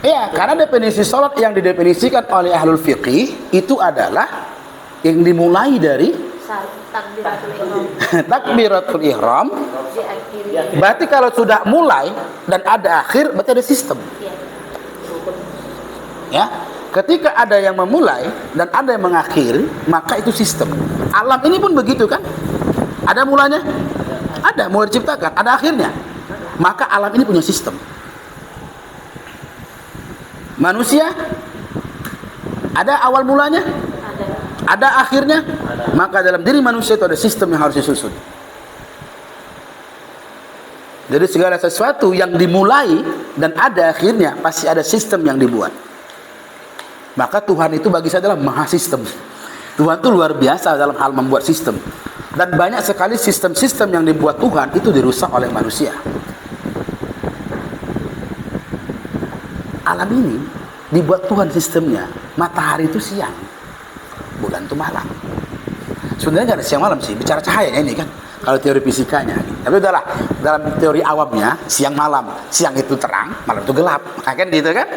Iya, karena definisi sholat yang didefinisikan oleh ahlul fiqih itu adalah yang dimulai dari takbiratul ihram. Berarti kalau sudah mulai dan ada akhir, berarti ada sistem. Ya, ketika ada yang memulai dan ada yang mengakhiri, maka itu sistem. Alam ini pun begitu kan? Ada mulanya? Ada, mulai diciptakan, ada akhirnya. Maka alam ini punya sistem. Manusia ada awal mulanya, ada akhirnya. Maka dalam diri manusia itu ada sistem yang harus disusun. Jadi segala sesuatu yang dimulai dan ada akhirnya pasti ada sistem yang dibuat. Maka Tuhan itu bagi saya adalah maha sistem. Tuhan itu luar biasa dalam hal membuat sistem. Dan banyak sekali sistem-sistem yang dibuat Tuhan itu dirusak oleh manusia. Alam ini dibuat Tuhan sistemnya. Matahari itu siang, bulan itu malam. Sebenarnya nggak ada siang malam sih, bicara cahaya ini kan. Kalau teori fisikanya, tapi udahlah, dalam teori awamnya siang malam, siang itu terang, malam itu gelap, kan gitu kan?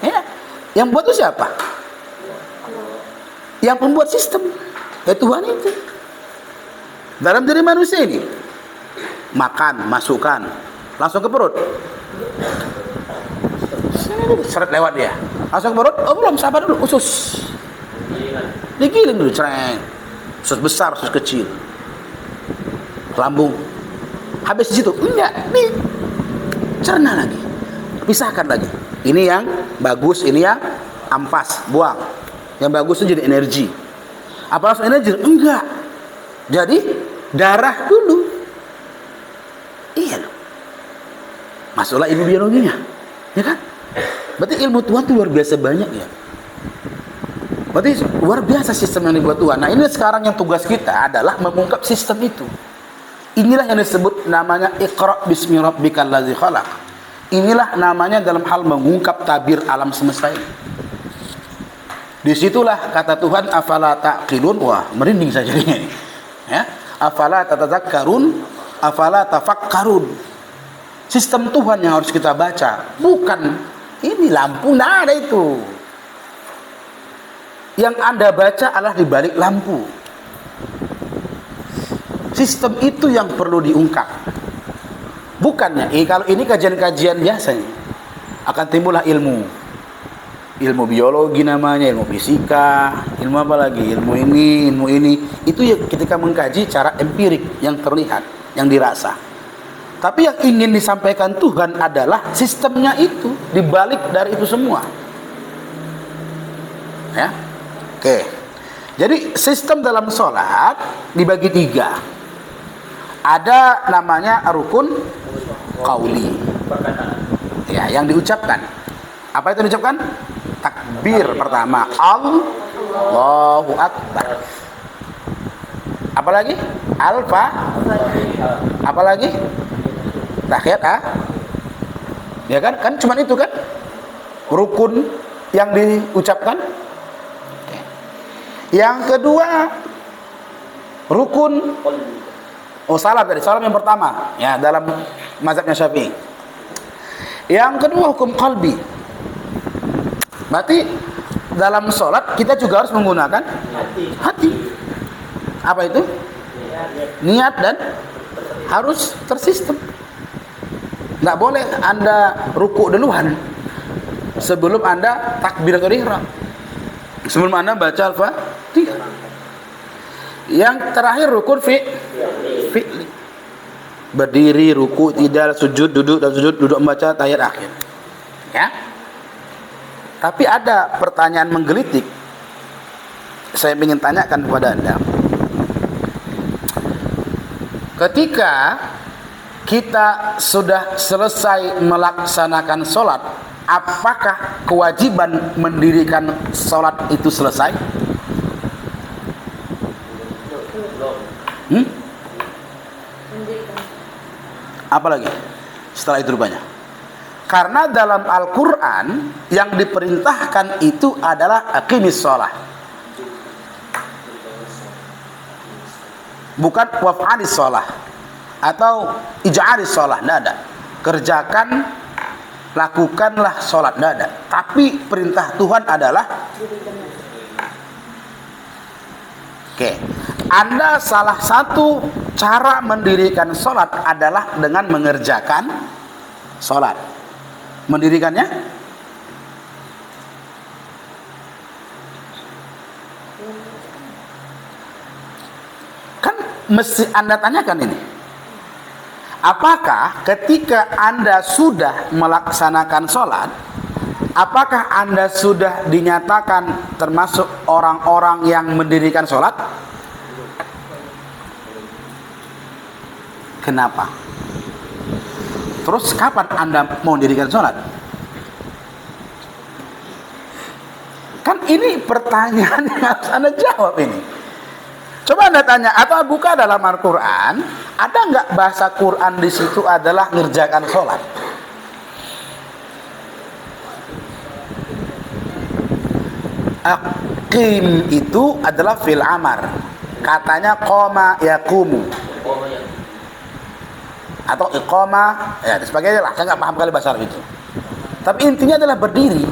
Ya. Yang buat itu siapa? Yang pembuat sistem, ya Tuhan itu. Dalam diri manusia ini, makan, masukkan, langsung ke perut. Seret lewat dia, langsung ke perut. Oh belum, sabar dulu, usus. Digiling dulu, cereng. Usus besar, usus kecil. Lambung. Habis di situ, enggak, dicerna lagi, pisahkan lagi. Ini yang bagus, ini yang ampas, buang. Yang bagus itu jadi energi. Apa langsung energi? Enggak. Jadi darah dulu. Iya loh. Masuklah ilmu biologinya, ya kan? Berarti ilmu Tuhan itu luar biasa banyak ya. Berarti luar biasa sistem yang dibuat Tuhan. Nah ini sekarang yang tugas kita adalah mengungkap sistem itu. Inilah yang disebut namanya Iqra bismi rabbikal ladzi khalaq. Inilah namanya dalam hal mengungkap tabir alam semesta ini. Disitulah kata Tuhan, afala taqilun. Wah, merinding saya jadinya. Ya, afala tatadzakkarun, afala tafakkarun. Sistem Tuhan yang harus kita baca, bukan ini lampu, nah ada itu. Yang Anda baca adalah di balik lampu. Sistem itu yang perlu diungkap. Bukannya, kalau ini kajian-kajian biasanya akan timbullah ilmu biologi namanya, ilmu fisika, ilmu apa lagi, ilmu ini. Itu ya ketika mengkaji cara empirik yang terlihat, yang dirasa. Tapi yang ingin disampaikan Tuhan adalah sistemnya itu, dibalik dari itu semua. Ya, oke. Jadi sistem dalam sholat dibagi 3. Ada namanya rukun qauli. Ya, yang diucapkan. Apa itu diucapkan? Takbir pertama, Allahu Akbar. Apalagi? Alfa. Apalagi? Tahiyat ya kan? Kan cuma itu kan? Rukun yang diucapkan. Yang kedua, rukun salam tadi, salam yang pertama ya dalam mazhabnya Syafi'i. Yang kedua hukum qalbi. Berarti dalam sholat kita juga harus menggunakan hati. Apa itu? Niat dan harus tersistem. Nggak boleh Anda ruku duluan sebelum Anda takbiratul ihram. Sebelum Anda baca Al-Fatihah. Yang terakhir rukun fi'li. Berdiri, ruku, tidak, sujud, duduk, dan sujud, duduk membaca tahiyat akhir. Ya. Tapi ada pertanyaan menggelitik. Saya ingin tanyakan kepada Anda. Ketika kita sudah selesai melaksanakan sholat, apakah kewajiban mendirikan sholat itu selesai? Apalagi setelah itu rupanya? Karena dalam Al-Quran yang diperintahkan itu adalah aqimis sholat, bukan waf'alis sholat atau ij'alis sholat. Tidak ada. Kerjakan, lakukanlah sholat. Tidak ada. Tapi perintah Tuhan adalah Anda salah satu cara mendirikan sholat adalah dengan mengerjakan sholat. Mendirikannya kan mesti Anda tanyakan ini. Apakah ketika Anda sudah melaksanakan sholat, apakah Anda sudah dinyatakan termasuk orang-orang yang mendirikan sholat? Kenapa? Terus kapan Anda mau mendirikan sholat? Kan ini pertanyaan yang harus Anda jawab ini. Coba Anda tanya, atau buka dalam Al-Quran, ada nggak bahasa Quran di situ adalah ngerjakan sholat? Aqim itu adalah fil amar. Katanya qoma yaqumu atau iqama, ya sebagainya lah. Saya nggak paham kali bahasa Arab itu. Tapi intinya adalah berdiri.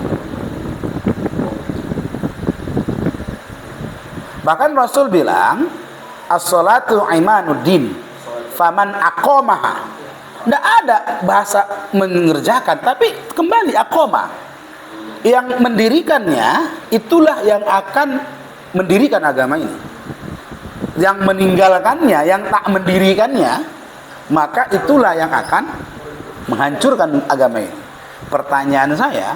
Bahkan Rasul bilang, as-salatu imanuddin, faman aqamaha. Tidak ada bahasa mengerjakan, tapi kembali aqama. Yang mendirikannya itulah yang akan mendirikan agama ini. Yang meninggalkannya, yang tak mendirikannya, maka itulah yang akan menghancurkan agama ini. Pertanyaan saya,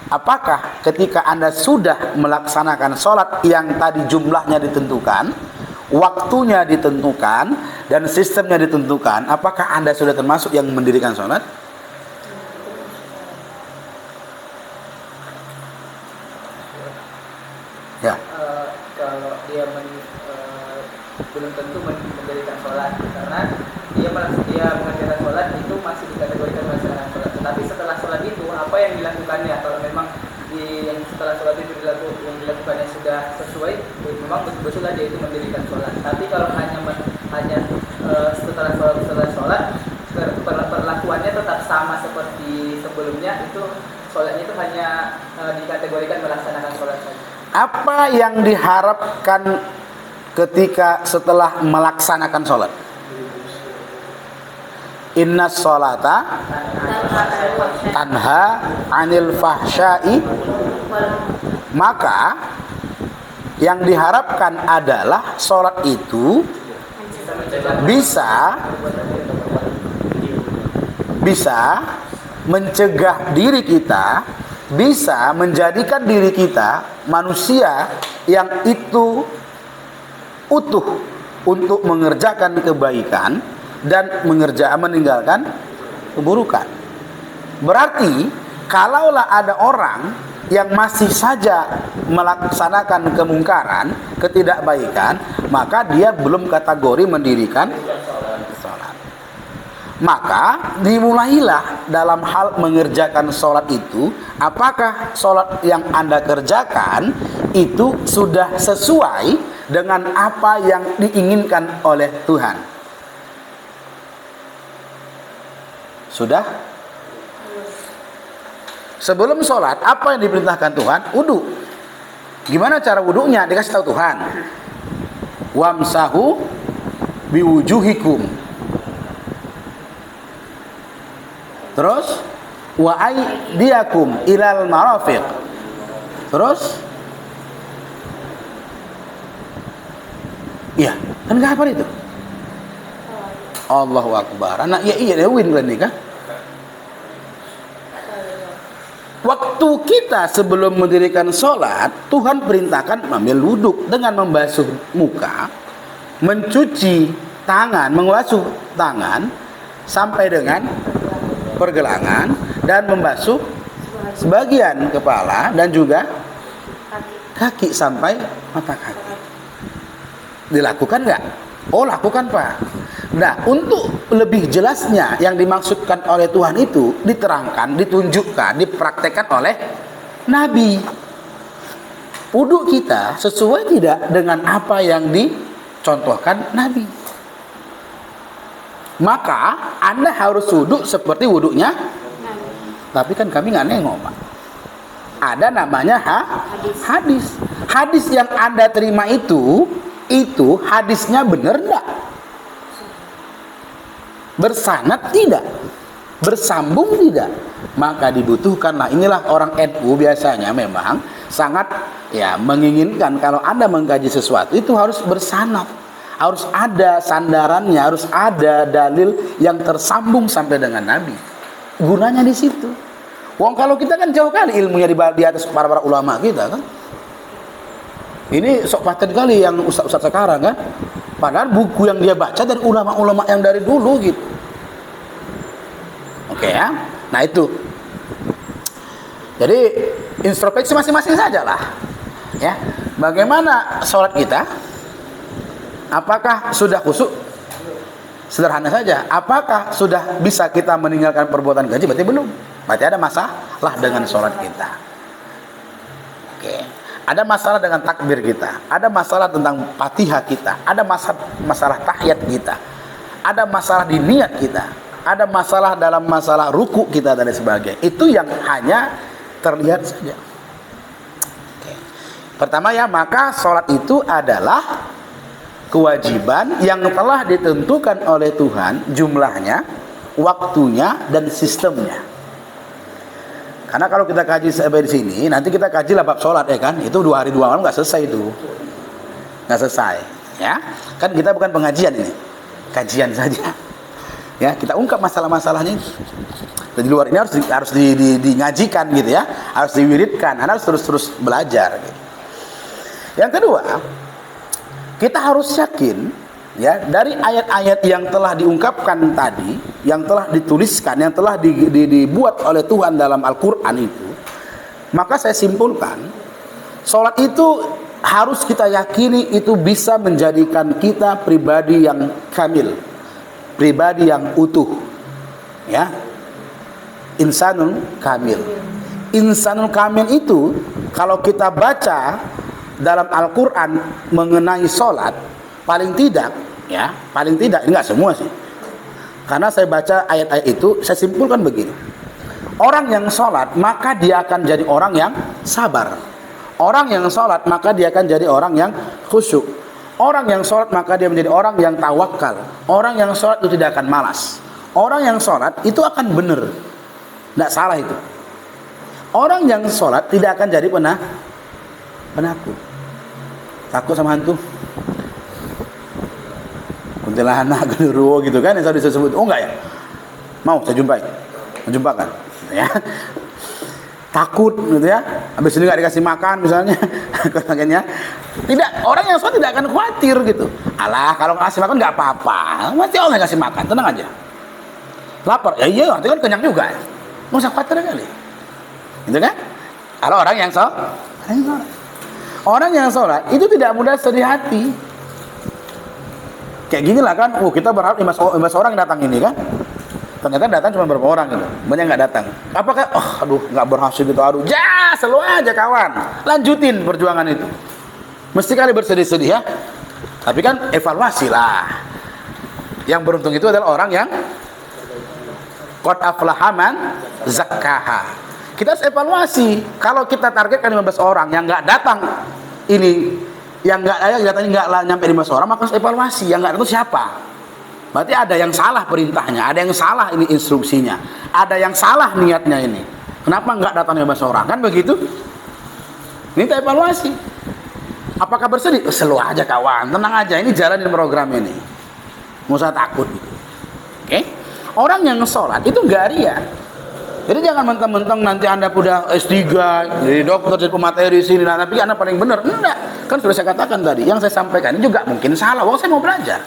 apakah ketika Anda sudah melaksanakan sholat yang tadi jumlahnya ditentukan, waktunya ditentukan, dan sistemnya ditentukan, apakah Anda sudah termasuk yang mendirikan sholat? Ya. Kalau dia belum tentu mendirikan sholat, karena dia mengerjakan sholat itu masih dikategorikan melaksanakan sholat. Tetapi setelah sholat itu apa yang dilakukannya, kalau memang yang setelah sholat itu yang dilakukannya sudah sesuai, memang betul-betul dia itu mendirikan sholat. Tapi kalau hanya setelah sholat perlakuannya tetap sama seperti sebelumnya, itu sholatnya itu hanya dikategorikan melaksanakan sholat saja. Apa yang diharapkan ketika setelah melaksanakan sholat? Inna sholata tanha anil fahsyai. Maka yang diharapkan adalah sholat itu bisa mencegah diri kita, bisa menjadikan diri kita manusia yang itu utuh untuk mengerjakan kebaikan dan meninggalkan keburukan. Berarti kalaulah ada orang yang masih saja melaksanakan kemungkaran, ketidakbaikan, maka dia belum kategori mendirikan sholat. Maka dimulailah dalam hal mengerjakan sholat itu, apakah sholat yang Anda kerjakan itu sudah sesuai dengan apa yang diinginkan oleh Tuhan? Sudah? Sebelum sholat, apa yang diperintahkan Tuhan? Wudu. Gimana cara wudunya? Dikasih tahu Tuhan. Wamsahu biwujuhikum. Terus wa aydiyakum ilal marafiq. Terus iya, kan enggak apa itu? Allahu Akbar. Anak iya win kan nih kan? Waktu kita sebelum mendirikan sholat, Tuhan perintahkan ambil wudhu dengan membasuh muka, mencuci tangan, membasuh tangan, sampai dengan pergelangan dan membasuh sebagian kepala dan juga kaki sampai mata kaki. Dilakukan nggak? Oh, lakukan, Pak. Nah, untuk lebih jelasnya yang dimaksudkan oleh Tuhan itu diterangkan, ditunjukkan, dipraktekkan oleh Nabi. Wudhu kita sesuai tidak dengan apa yang dicontohkan Nabi. Maka Anda harus wudhu seperti wudhunya. Tapi kan kami nggak nengok, Pak. Ada namanya hadis. Hadis yang Anda terima itu hadisnya benar enggak? Bersanad tidak? Bersambung tidak? Maka dibutuhkanlah, inilah orang NU biasanya memang sangat menginginkan kalau Anda mengkaji sesuatu itu harus bersanad. Harus ada sandarannya, harus ada dalil yang tersambung sampai dengan Nabi. Gunanya di situ. Wong kalau kita kan jauh kali ilmunya di atas para ulama kita kan. Ini sok paten kali yang ustaz-ustaz sekarang kan. Padahal buku yang dia baca dari ulama-ulama yang dari dulu gitu. Oke ya. Nah itu. Jadi introspeksi masing-masing saja lah. Ya. Bagaimana sholat kita? Apakah sudah khusyuk? Sederhana saja. Apakah sudah bisa kita meninggalkan perbuatan keji? Berarti belum. Berarti ada masalah dengan sholat kita. Oke. Ada masalah dengan takbir kita, ada masalah tentang Fatihah kita, ada masalah tahiyat kita, ada masalah di niat kita, ada masalah dalam masalah ruku kita dan sebagainya. Itu yang hanya terlihat saja. Oke. Pertama ya, maka sholat itu adalah kewajiban yang telah ditentukan oleh Tuhan, jumlahnya, waktunya, dan sistemnya. Karena kalau kita kaji sampai di sini, nanti kita kaji bab sholat, ya kan? Itu 2 hari 2 malam nggak selesai itu, nggak selesai, ya? Kan kita bukan pengajian ini, kajian saja, ya? Kita ungkap masalah-masalahnya. Di luar ini harus ngajikan gitu ya, harus diwiridkan, harus terus belajar. Gitu. Yang kedua, kita harus yakin, ya, dari ayat-ayat yang telah diungkapkan tadi, yang telah dituliskan, yang telah dibuat oleh Tuhan dalam Al-Quran itu, maka saya simpulkan, sholat itu harus kita yakini itu bisa menjadikan kita pribadi yang kamil, pribadi yang utuh, ya, insanul kamil. Insanul kamil itu kalau kita baca dalam Al-Quran mengenai sholat, paling tidak, enggak semua sih. Karena saya baca ayat-ayat itu, saya simpulkan begini. Orang yang sholat, maka dia akan jadi orang yang sabar. Orang yang sholat, maka dia akan jadi orang yang khusyuk. Orang yang sholat, maka dia menjadi orang yang tawakal. Orang yang sholat itu tidak akan malas. Orang yang sholat itu akan benar. Tidak salah itu. Orang yang sholat tidak akan jadi penakut. Takut sama hantu. Kuntilanak, genderuwo gitu kan yang tadi saya sebut. Oh enggak ya? Mau saya jumpakan, ya. Takut gitu ya. Habis ini enggak dikasih makan misalnya. Katanya. Tidak, orang yang sholat tidak akan khawatir gitu. Alah, kalau ngasih makan enggak apa-apa. Mesti Allah yang kasih makan, tenang aja. Lapar, ya iya, nanti kan kenyang juga. Enggak usah khawatir kali. Gitu kan? Kalau orang yang sholat, orang yang sholat itu tidak mudah sedih hati. Kayak gini lah kan, kita berharap 15 orang yang datang ini kan, ternyata datang cuma berapa orang gitu, banyak nggak datang. Apakah, nggak berhasil gitu, selalu aja kawan, lanjutin perjuangan itu. Mesti kali bersedih-sedih ya, tapi kan evaluasi lah. Yang beruntung itu adalah orang yang qad aflaha man zakkaha. Kita harus evaluasi. Kalau kita targetkan 15 orang yang nggak datang ini, yang nggak nyampe 15 orang, maka harus evaluasi. Yang nggak itu siapa? Berarti ada yang salah perintahnya, ada yang salah ini instruksinya, ada yang salah niatnya ini. Kenapa nggak datang 15 orang? Kan begitu? Ini kita evaluasi. Apakah bersedih? Selalu aja kawan, tenang aja, ini jalanin program ini. Nggak usah takut. Oke? Orang yang sholat itu nggak ria. Jadi jangan mentang-mentang nanti Anda udah S3, jadi dokter, jadi pemateri sini, tapi Anda paling benar. Enggak. Kan sudah saya katakan tadi, yang saya sampaikan ini juga mungkin salah. Wah, saya mau belajar.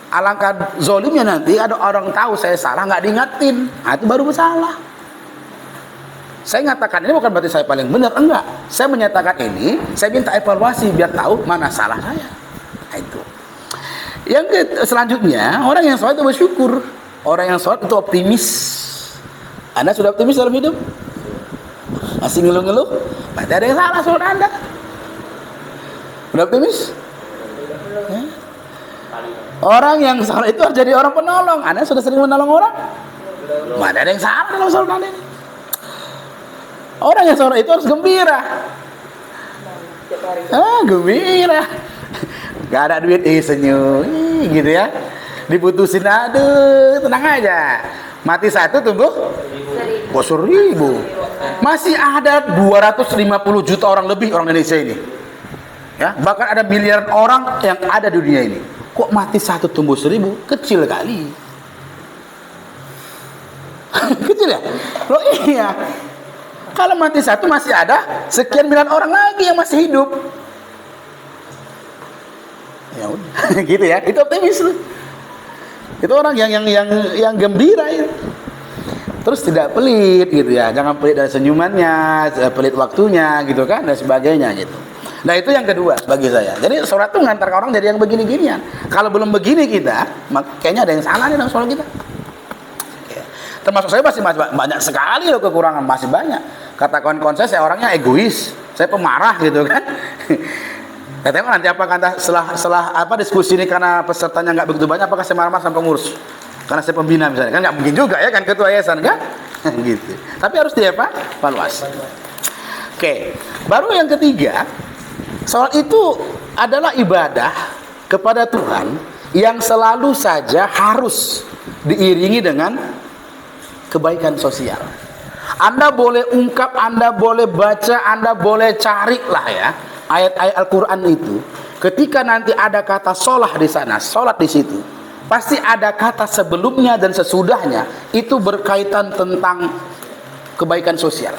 Alangkah zolimnya nanti ada orang tahu saya salah nggak diingatin, nah, itu baru bersalah. Saya nyatakan ini bukan berarti saya paling benar, enggak. Saya menyatakan ini, saya minta evaluasi biar tahu mana salah saya. Nah, itu. Selanjutnya, orang yang sholat itu bersyukur. Orang yang sholat itu optimis. Anda sudah optimis dalam hidup? Masih ngeluh-ngeluh? Berarti ada yang salah sholat Anda. Sudah optimis? Ya. Orang yang sholat itu harus jadi orang penolong. Anda sudah sering menolong orang? Mana ada yang salah dalam sholat Anda ini? Orang yang sholat itu harus gembira. Gembira. Gak ada duit, senyum, gitu ya. Diputusin, aduh, tenang aja. Mati satu tumbuh 1000. Masih ada 250 juta orang lebih orang Indonesia ini. Ya, bahkan ada miliaran orang yang ada di dunia ini. Kok mati satu tumbuh 1000? Kecil kali. Kecil ya? Loh iya. Kalau mati satu masih ada sekian miliar orang lagi yang masih hidup. Ya udah, gitu ya. Itu optimis loh. Itu orang yang gembira ya. Terus tidak pelit gitu ya. Jangan pelit dari senyumannya, pelit waktunya gitu kan dan sebagainya gitu. Nah, itu yang kedua bagi saya. Jadi sholat itu mengantarkan orang jadi yang begini-ginian. Kalau belum begini kita, kayaknya ada yang salah nih dalam sholat kita. Termasuk saya masih banyak sekali loh kekurangan, masih banyak. Kata kawan-kawan saya orangnya egois, saya pemarah gitu kan. Saya tengok nanti apakah setelah diskusi ini karena pesertanya nggak begitu banyak, apakah saya marah-marah sama pengurus? Karena saya pembina misalnya, kan nggak mungkin juga ya kan ketua yayasan kan? Gitu. Tapi harus dievaluasi. Oke, baru yang ketiga, sholat itu adalah ibadah kepada Tuhan yang selalu saja harus diiringi dengan kebaikan sosial. Anda boleh ungkap, Anda boleh baca, Anda boleh carilah ya ayat-ayat Al-Quran itu. Ketika nanti ada kata sholat di sana, sholat di situ, pasti ada kata sebelumnya dan sesudahnya itu berkaitan tentang kebaikan sosial.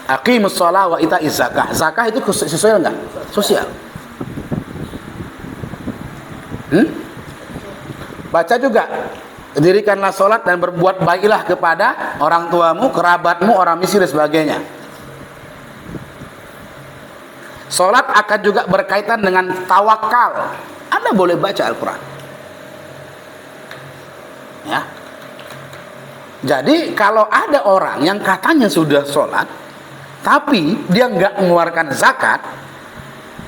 Aqimus shalah wa ita'iz zakah. Zakah itu sosial enggak? Sosial. Baca juga, dirikanlah sholat dan berbuat baiklah kepada orang tuamu, kerabatmu, orang miskin dan sebagainya. Sholat akan juga berkaitan dengan tawakal. Anda boleh baca Al-Quran ya. Jadi kalau ada orang yang katanya sudah sholat tapi dia nggak mengeluarkan zakat,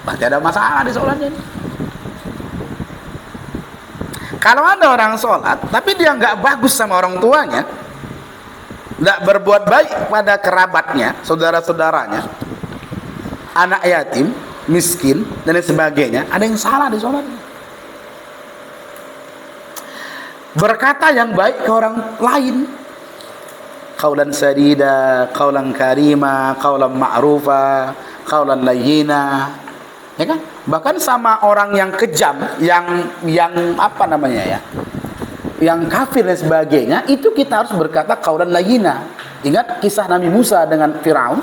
berarti ada masalah di sholatnya. Kalau ada orang sholat tapi dia nggak bagus sama orang tuanya, nggak berbuat baik pada kerabatnya, saudara-saudaranya, anak yatim, miskin dan lain sebagainya, ada yang salah di sholatnya. Berkata yang baik ke orang lain, qaulan sadida, qaulan karima, qaulan ma'rufa, qaulan layyina, ya kan? Bahkan sama orang yang kejam, yang apa namanya ya, yang kafir dan sebagainya, itu kita harus berkata qaulan layyina. Ingat kisah Nabi Musa dengan Firaun,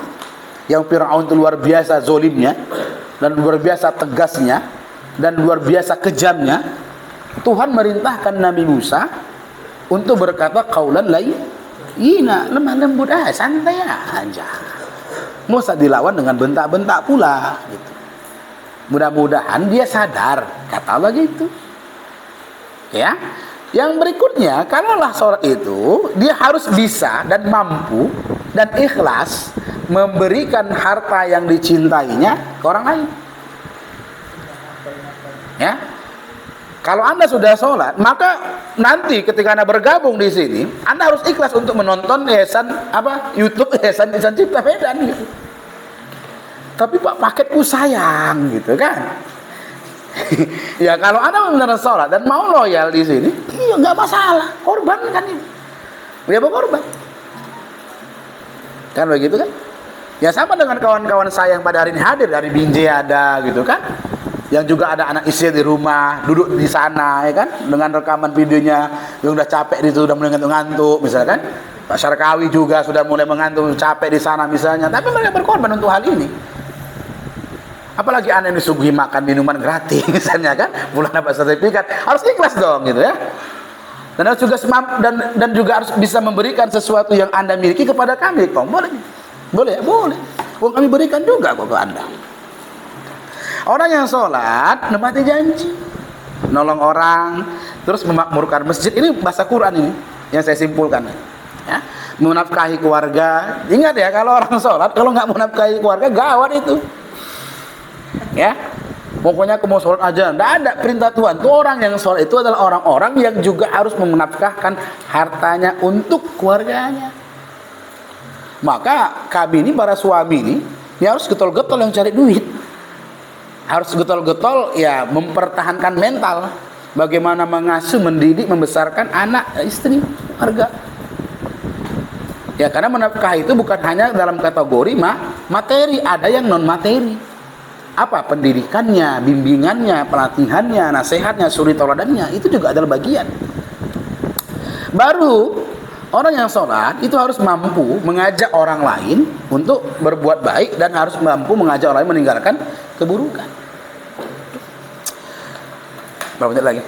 yang Firaun itu luar biasa zolimnya dan luar biasa tegasnya dan luar biasa kejamnya. Tuhan merintahkan Nabi Musa untuk berkata qaulan layyina, lemah lembut, santai aja. Musa dilawan dengan bentak-bentak pula gitu. Mudah-mudahan dia sadar, kata Allah gitu. Ya. Yang berikutnya, kalaulah sholat itu dia harus bisa dan mampu dan ikhlas memberikan harta yang dicintainya ke orang lain. Ya. Kalau Anda sudah sholat, maka nanti ketika Anda bergabung di sini, Anda harus ikhlas untuk menonton yayasan YouTube Yayasan Insan Cipta Medan gitu. Tapi Pak, paketku sayang gitu kan. Ya kalau Anda benar sholat dan mau loyal di sini, iya nggak masalah, korban kan ini. Dia berkorban. Kan begitu kan? Ya sama dengan kawan-kawan saya yang pada hari ini hadir dari Binjai ada gitu kan. Yang juga ada anak istri di rumah, duduk di sana ya kan, dengan rekaman videonya, yang udah capek di situ, udah mulai ngantuk misalkan. Pak Syarkawi juga sudah mulai mengantuk, capek di sana misalnya, tapi mereka berkorban untuk hal ini. Apalagi Anda yang disuguhi makan minuman gratis misalnya kan, bulan dapat sertifikat, harus ikhlas dong gitu ya. Dan harus juga dan juga harus bisa memberikan sesuatu yang Anda miliki kepada kami. Kok boleh? Boleh ya? Boleh. Kami berikan juga kok ke Anda. Orang yang sholat menepati janji, nolong orang, terus memakmurkan masjid. Ini bahasa Quran ini yang saya simpulkan ya. Menafkahi keluarga. Ingat ya, kalau orang sholat, kalau nggak menafkahi keluarga, gawat itu ya. Pokoknya aku mau sholat aja, nggak ada perintah Tuhan. Tuh, orang yang sholat itu adalah orang-orang yang juga harus menafkahkan hartanya untuk keluarganya. Maka kami ini, para suami ini harus getol-getol yang cari duit, harus getol-getol ya mempertahankan mental, bagaimana mengasuh, mendidik, membesarkan anak, istri, keluarga. Ya, karena menafkah itu bukan hanya dalam kategori materi, ada yang non materi. Apa? Pendidikannya, bimbingannya, pelatihannya, nasihatnya, suri tauladannya, itu juga adalah bagian. Baru orang yang sholat itu harus mampu mengajak orang lain untuk berbuat baik dan harus mampu mengajak orang lain meninggalkan keburukan. Berapa menit lagi?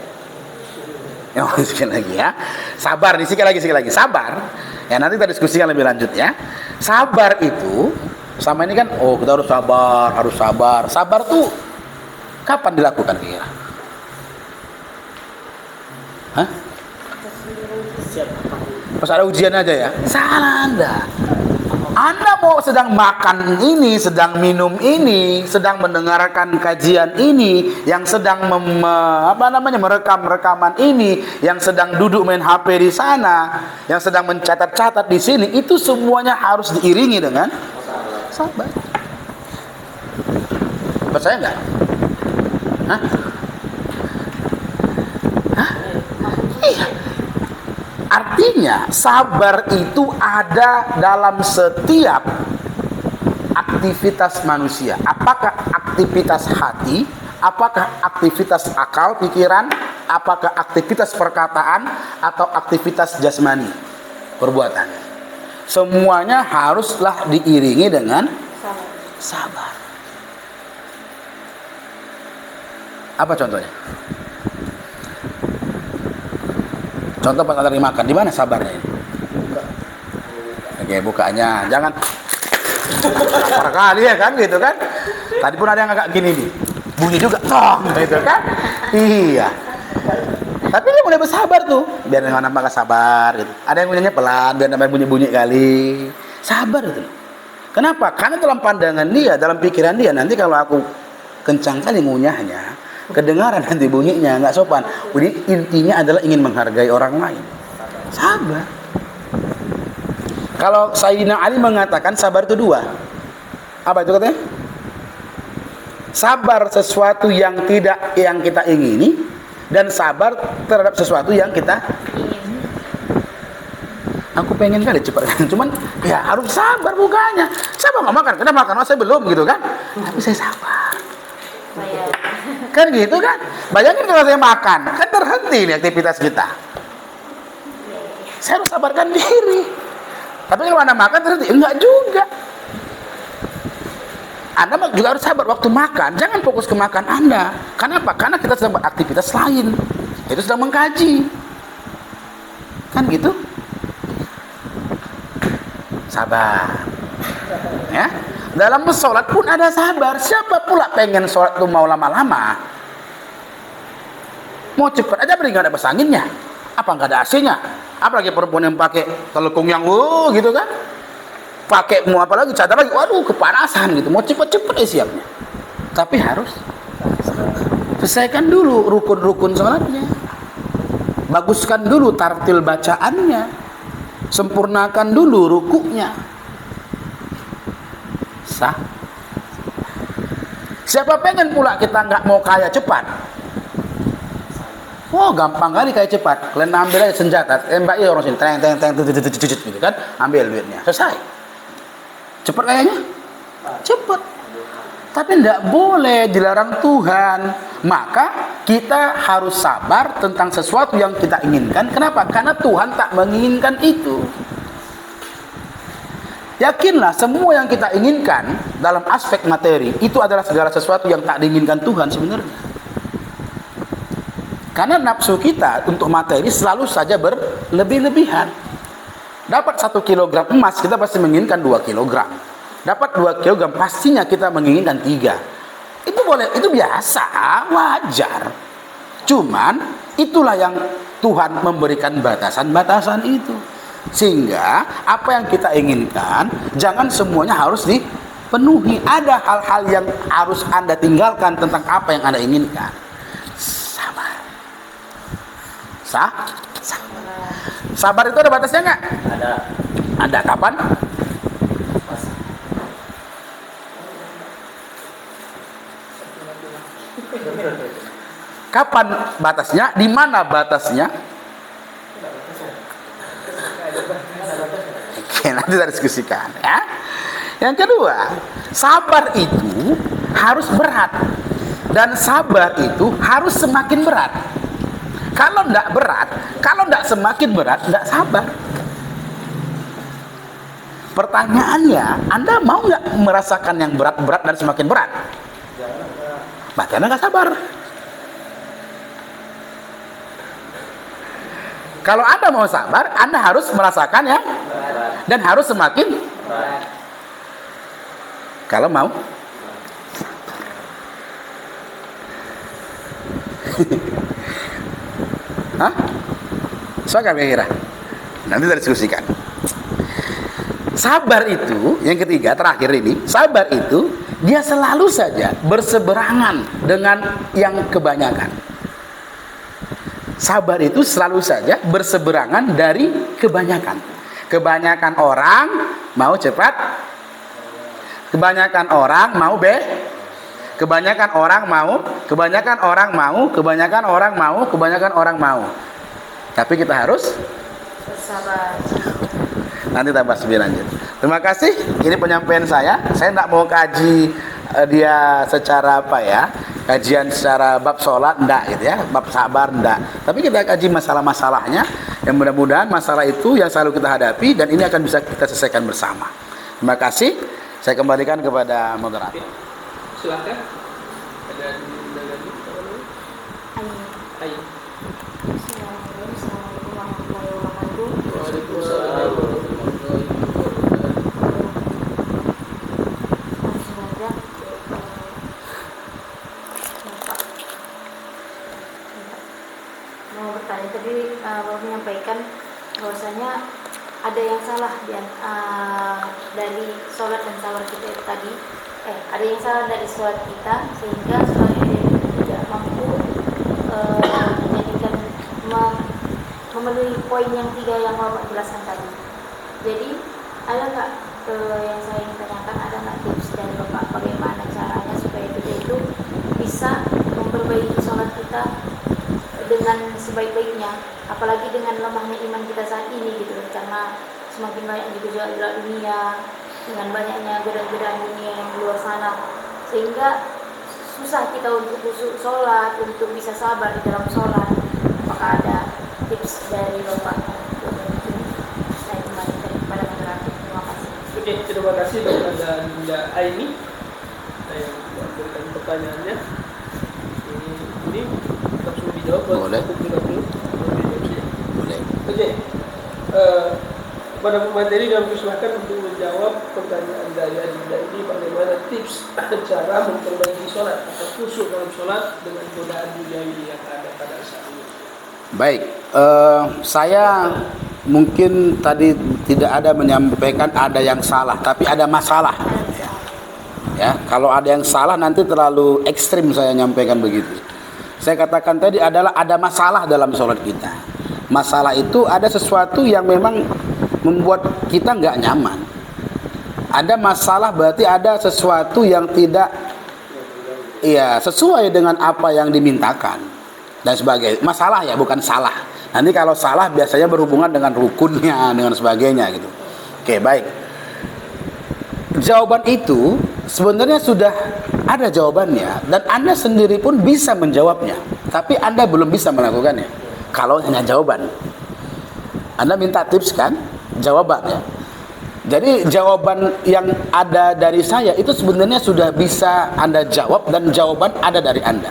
Sekali lagi ya. Sabar nih, sekali lagi. Sabar. Ya, nanti kita diskusikan lebih lanjut ya. Sabar itu sama ini kan, kita harus sabar. Sabar tuh kapan dilakukan kira? Hah? Pas ada ujian aja ya? Salah Anda. Anda mau sedang makan ini, sedang minum ini, sedang mendengarkan kajian ini, yang sedang merekam rekaman ini, yang sedang duduk main HP di sana, yang sedang mencatat-catat di sini, itu semuanya harus diiringi dengan sabar. Percaya nggak? Hah? Iya. Artinya sabar itu ada dalam setiap aktivitas manusia. Apakah aktivitas hati, apakah aktivitas akal, pikiran, apakah aktivitas perkataan, atau aktivitas jasmani, perbuatan. Semuanya haruslah diiringi dengan sabar. Apa contohnya? Contoh pas ada makan, di mana sabarnya ini? Oke, bukanya jangan lapar kali ya kan, gitu kan? Tadi pun ada yang agak gini nih, bunyi juga, gitu kan? Iya. Tapi dia mulai bersabar tuh, biar yang nampak sabar gitu. Ada yang bunyinya pelan, biar nampak bunyi-bunyi kali. Sabar gitu. Kenapa? Karena dalam pandangan dia, dalam pikiran dia, nanti kalau aku kencang kali ngunyahnya, kedengaran nanti bunyinya nggak sopan. Jadi intinya adalah ingin menghargai orang lain. Sabar. Kalau Sayyidina Ali mengatakan sabar itu dua. Apa itu katanya? Sabar sesuatu yang kita ingini, dan sabar terhadap sesuatu yang kita ingin. Aku pengen kali cepat, cuman ya harus sabar bukannya. Saya mau makan, kenapa makan? Saya belum gitu kan? Tapi saya sabar. Kan gitu kan? Bayangin kalau saya makan, kan terhenti nih aktivitas kita. Saya harus sabarkan diri. Tapi kalau Anda makan terhenti, enggak juga. Anda juga harus sabar waktu makan. Jangan fokus ke makan Anda. Kenapa? Karena kita sedang beraktivitas lain. Itu sedang mengkaji. Kan gitu? Sabar. Ya. Dalam sholat pun ada sabar. Siapa pula pengen sholat itu mau lama-lama? Mau cepat aja, beri nggak ada pesanginnya. Apa nggak ada AC-nya? Apalagi perempuan yang pakai telekung yang gitu kan? Pakai mau apa lagi? Cadar lagi? Waduh, kepanasan gitu. Mau cepet-cepet siapnya. Tapi harus selesaikan dulu rukun-rukun sholatnya. Baguskan dulu tartil bacaannya. Sempurnakan dulu rukuknya. Sah. Siapa pengen pula kita nggak mau kaya cepat? Oh, gampang kali kaya cepat. Kalian ambil aja senjata, tembak ya orang sini, teng gitu kan, ambil duitnya, selesai. Cepat kayaknya? Cepat. Tapi tidak boleh, dilarang Tuhan. Maka kita harus sabar tentang sesuatu yang kita inginkan. Kenapa? Karena Tuhan tak menginginkan itu. Yakinlah semua yang kita inginkan dalam aspek materi itu adalah segala sesuatu yang tak diinginkan Tuhan sebenarnya. Karena nafsu kita untuk materi selalu saja berlebih-lebihan. Dapat 1 kilogram emas, kita pasti menginginkan 2 kilogram. Dapat 2 kilogram, pastinya kita menginginkan 3. Itu boleh, itu biasa, wajar. Cuman itulah yang Tuhan memberikan batasan-batasan itu. Sehingga apa yang kita inginkan jangan semuanya harus dipenuhi. Ada hal-hal yang harus Anda tinggalkan tentang apa yang Anda inginkan. Sabar. Sabar itu ada batasnya nggak? Ada. Kapan? Kapan batasnya? Di mana batasnya? Oke, nanti kita diskusikan ya. Yang kedua, sabar itu harus berat. Dan sabar itu harus semakin berat. Kalau tidak berat, kalau tidak semakin berat, tidak sabar. Pertanyaannya, Anda mau nggak merasakan yang berat-berat dan semakin berat? Berarti Anda nggak sabar. Kalau Anda mau sabar, Anda harus merasakan ya, dan harus semakin. Kalau mau, hah? Soal kira-kira. Nanti kita diskusikan. Sabar itu, yang ketiga, terakhir ini, sabar itu dia selalu saja berseberangan dengan yang kebanyakan. Sabar itu selalu saja berseberangan dari kebanyakan. Kebanyakan orang mau cepat, kebanyakan orang mau kebanyakan orang mau, kebanyakan orang mau, kebanyakan orang mau, kebanyakan orang mau. Tapi kita harus Sabar. nanti tambah lebih lanjut. Terima kasih. Ini penyampaian saya. Saya tidak mau kaji dia secara apa ya, kajian secara bab sholat enggak gitu ya, bab sabar enggak. Tapi kita kaji masalah-masalahnya. Yang mudah-mudahan masalah itu yang selalu kita hadapi dan ini akan bisa kita selesaikan bersama. Terima kasih. Saya kembalikan kepada moderator. Silakan. Ada lagi? Ayo. Assalamualaikum warahmatullahi wabarakatuh. Waalaikumsalam. Mau bertanya tadi Bapak menyampaikan bahwasanya ada yang salah dari sholat dan sabar kita itu tadi. Ada yang salah dari sholat kita sehingga sholat itu tidak mampu menjadikan memenuhi poin yang 3 yang Bapak jelaskan tadi. Jadi ada nggak yang saya ingin tanyakan, ada nggak tips dari Bapak bagaimana caranya supaya kita itu bisa memperbaiki sholat kita dengan sebaik-baiknya, apalagi dengan lemahnya iman kita saat ini gitu, karena semakin banyak gejolak dunia, dengan banyaknya godaan-godaan dunia yang di luar sana, sehingga susah kita untuk khusyuk sholat, untuk bisa sabar di dalam sholat. Apakah ada tips dari Bapak? Saya kembalikan kepada moderator. Terima kasih. Oke, terima kasih kepada Bunda Aini. Saya berikan pertanyaannya. Ini tetap sudah dijawab. Boleh. Boleh. Oke. Pada pemateri kami silakan untuk menjawab pertanyaan dari Adinda ini, bagaimana tips cara memperbaiki sholat atau khusyuk dalam sholat dengan godaan duniawi yang ada pada saat ini. Baik, saya mungkin tadi tidak ada menyampaikan ada yang salah, tapi ada masalah. Ya, kalau ada yang salah nanti terlalu ekstrim saya nyampaikan begitu. Saya katakan tadi adalah ada masalah dalam sholat kita. Masalah itu ada sesuatu yang memang membuat kita nggak nyaman. Ada masalah berarti ada sesuatu yang tidak sesuai dengan apa yang dimintakan dan sebagainya. Masalah ya, bukan salah. Nanti kalau salah biasanya berhubungan dengan rukunnya, dengan sebagainya gitu. Oke, baik. Jawaban itu sebenarnya sudah ada jawabannya dan Anda sendiri pun bisa menjawabnya. Tapi Anda belum bisa melakukannya. Kalau hanya jawaban. Anda minta tips kan? Jawabannya. Jadi jawaban yang ada dari saya itu sebenarnya sudah bisa Anda jawab, dan jawaban ada dari Anda.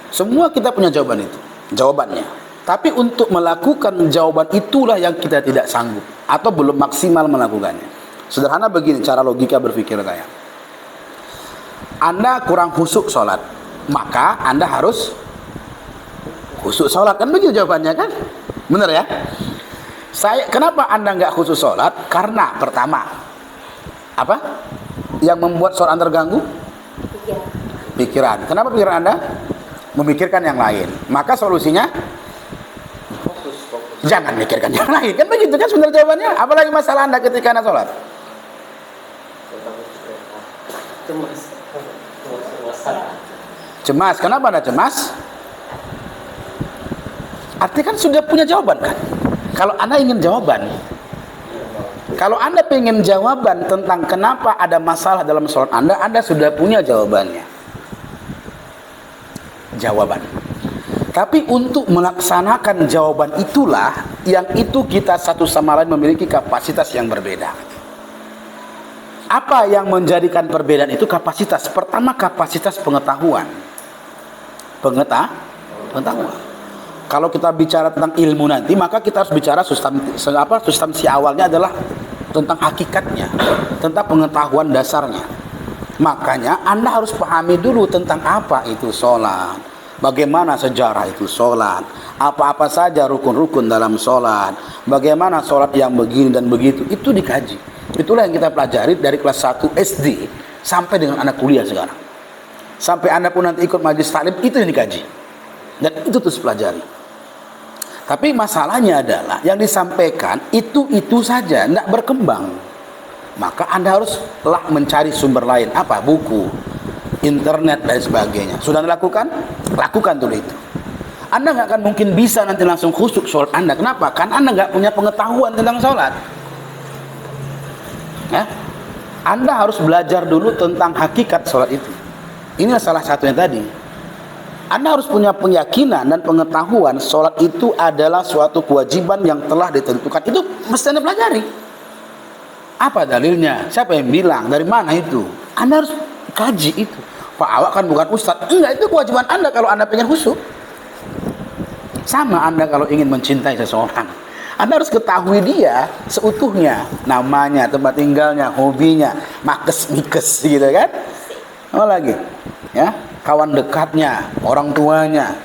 Semua kita punya jawaban itu, jawabannya. Tapi untuk melakukan jawaban itulah yang kita tidak sanggup atau belum maksimal melakukannya. Sederhana begini cara logika berpikir saya. Anda kurang khusyuk sholat, maka Anda harus khusyuk sholat, kan begitu jawabannya kan? Benar ya? Kenapa Anda nggak khusyuk sholat? Karena pertama, apa yang membuat sholat Anda terganggu? Pikiran. Kenapa pikiran Anda memikirkan yang lain? Maka solusinya jangan mikirkan yang lain, kan begitu kan sebenarnya jawabannya. Apalagi masalah Anda ketika Anda sholat? Cemas. Kenapa Anda cemas? Artinya kan sudah punya jawaban kan? Kalau Anda ingin jawaban, kalau Anda ingin jawaban tentang kenapa ada masalah dalam sholat Anda sudah punya jawabannya. Jawaban. Tapi untuk melaksanakan jawaban itulah yang itu kita satu sama lain memiliki kapasitas yang berbeda. Apa yang menjadikan perbedaan itu? Kapasitas. Pertama, kapasitas pengetahuan. Pengetahuan. Kalau kita bicara tentang ilmu nanti, maka kita harus bicara substansi awalnya adalah tentang hakikatnya, tentang pengetahuan dasarnya. Makanya Anda harus pahami dulu tentang apa itu sholat, bagaimana sejarah itu sholat, apa-apa saja rukun-rukun dalam sholat, bagaimana sholat yang begini dan begitu, itu dikaji. Itulah yang kita pelajari dari kelas 1 SD sampai dengan anak kuliah sekarang. Sampai Anda pun nanti ikut majelis taklim, itu yang dikaji. Dan itu terus pelajari. Tapi masalahnya adalah yang disampaikan itu saja, tidak berkembang. Maka Anda haruslah mencari sumber lain. Apa? Buku, internet dan sebagainya. Sudah Anda lakukan? Lakukan dulu itu. Anda nggak akan mungkin bisa nanti langsung khusyuk sholat Anda. Kenapa? Karena Anda nggak punya pengetahuan tentang sholat. Ya? Anda harus belajar dulu tentang hakikat sholat itu. Ini salah satunya tadi. Anda harus punya keyakinan dan pengetahuan sholat itu adalah suatu kewajiban yang telah ditentukan. Itu mesti Anda pelajari. Apa dalilnya? Siapa yang bilang? Dari mana itu? Anda harus kaji itu. Pak Awak kan bukan ustadz. Enggak, itu kewajiban Anda kalau Anda pengen khusyuk. Sama Anda kalau ingin mencintai seseorang. Anda harus ketahui dia seutuhnya. Namanya, tempat tinggalnya, hobinya, makes-mikes gitu kan. Apa lagi? Ya, kawan dekatnya, orang tuanya,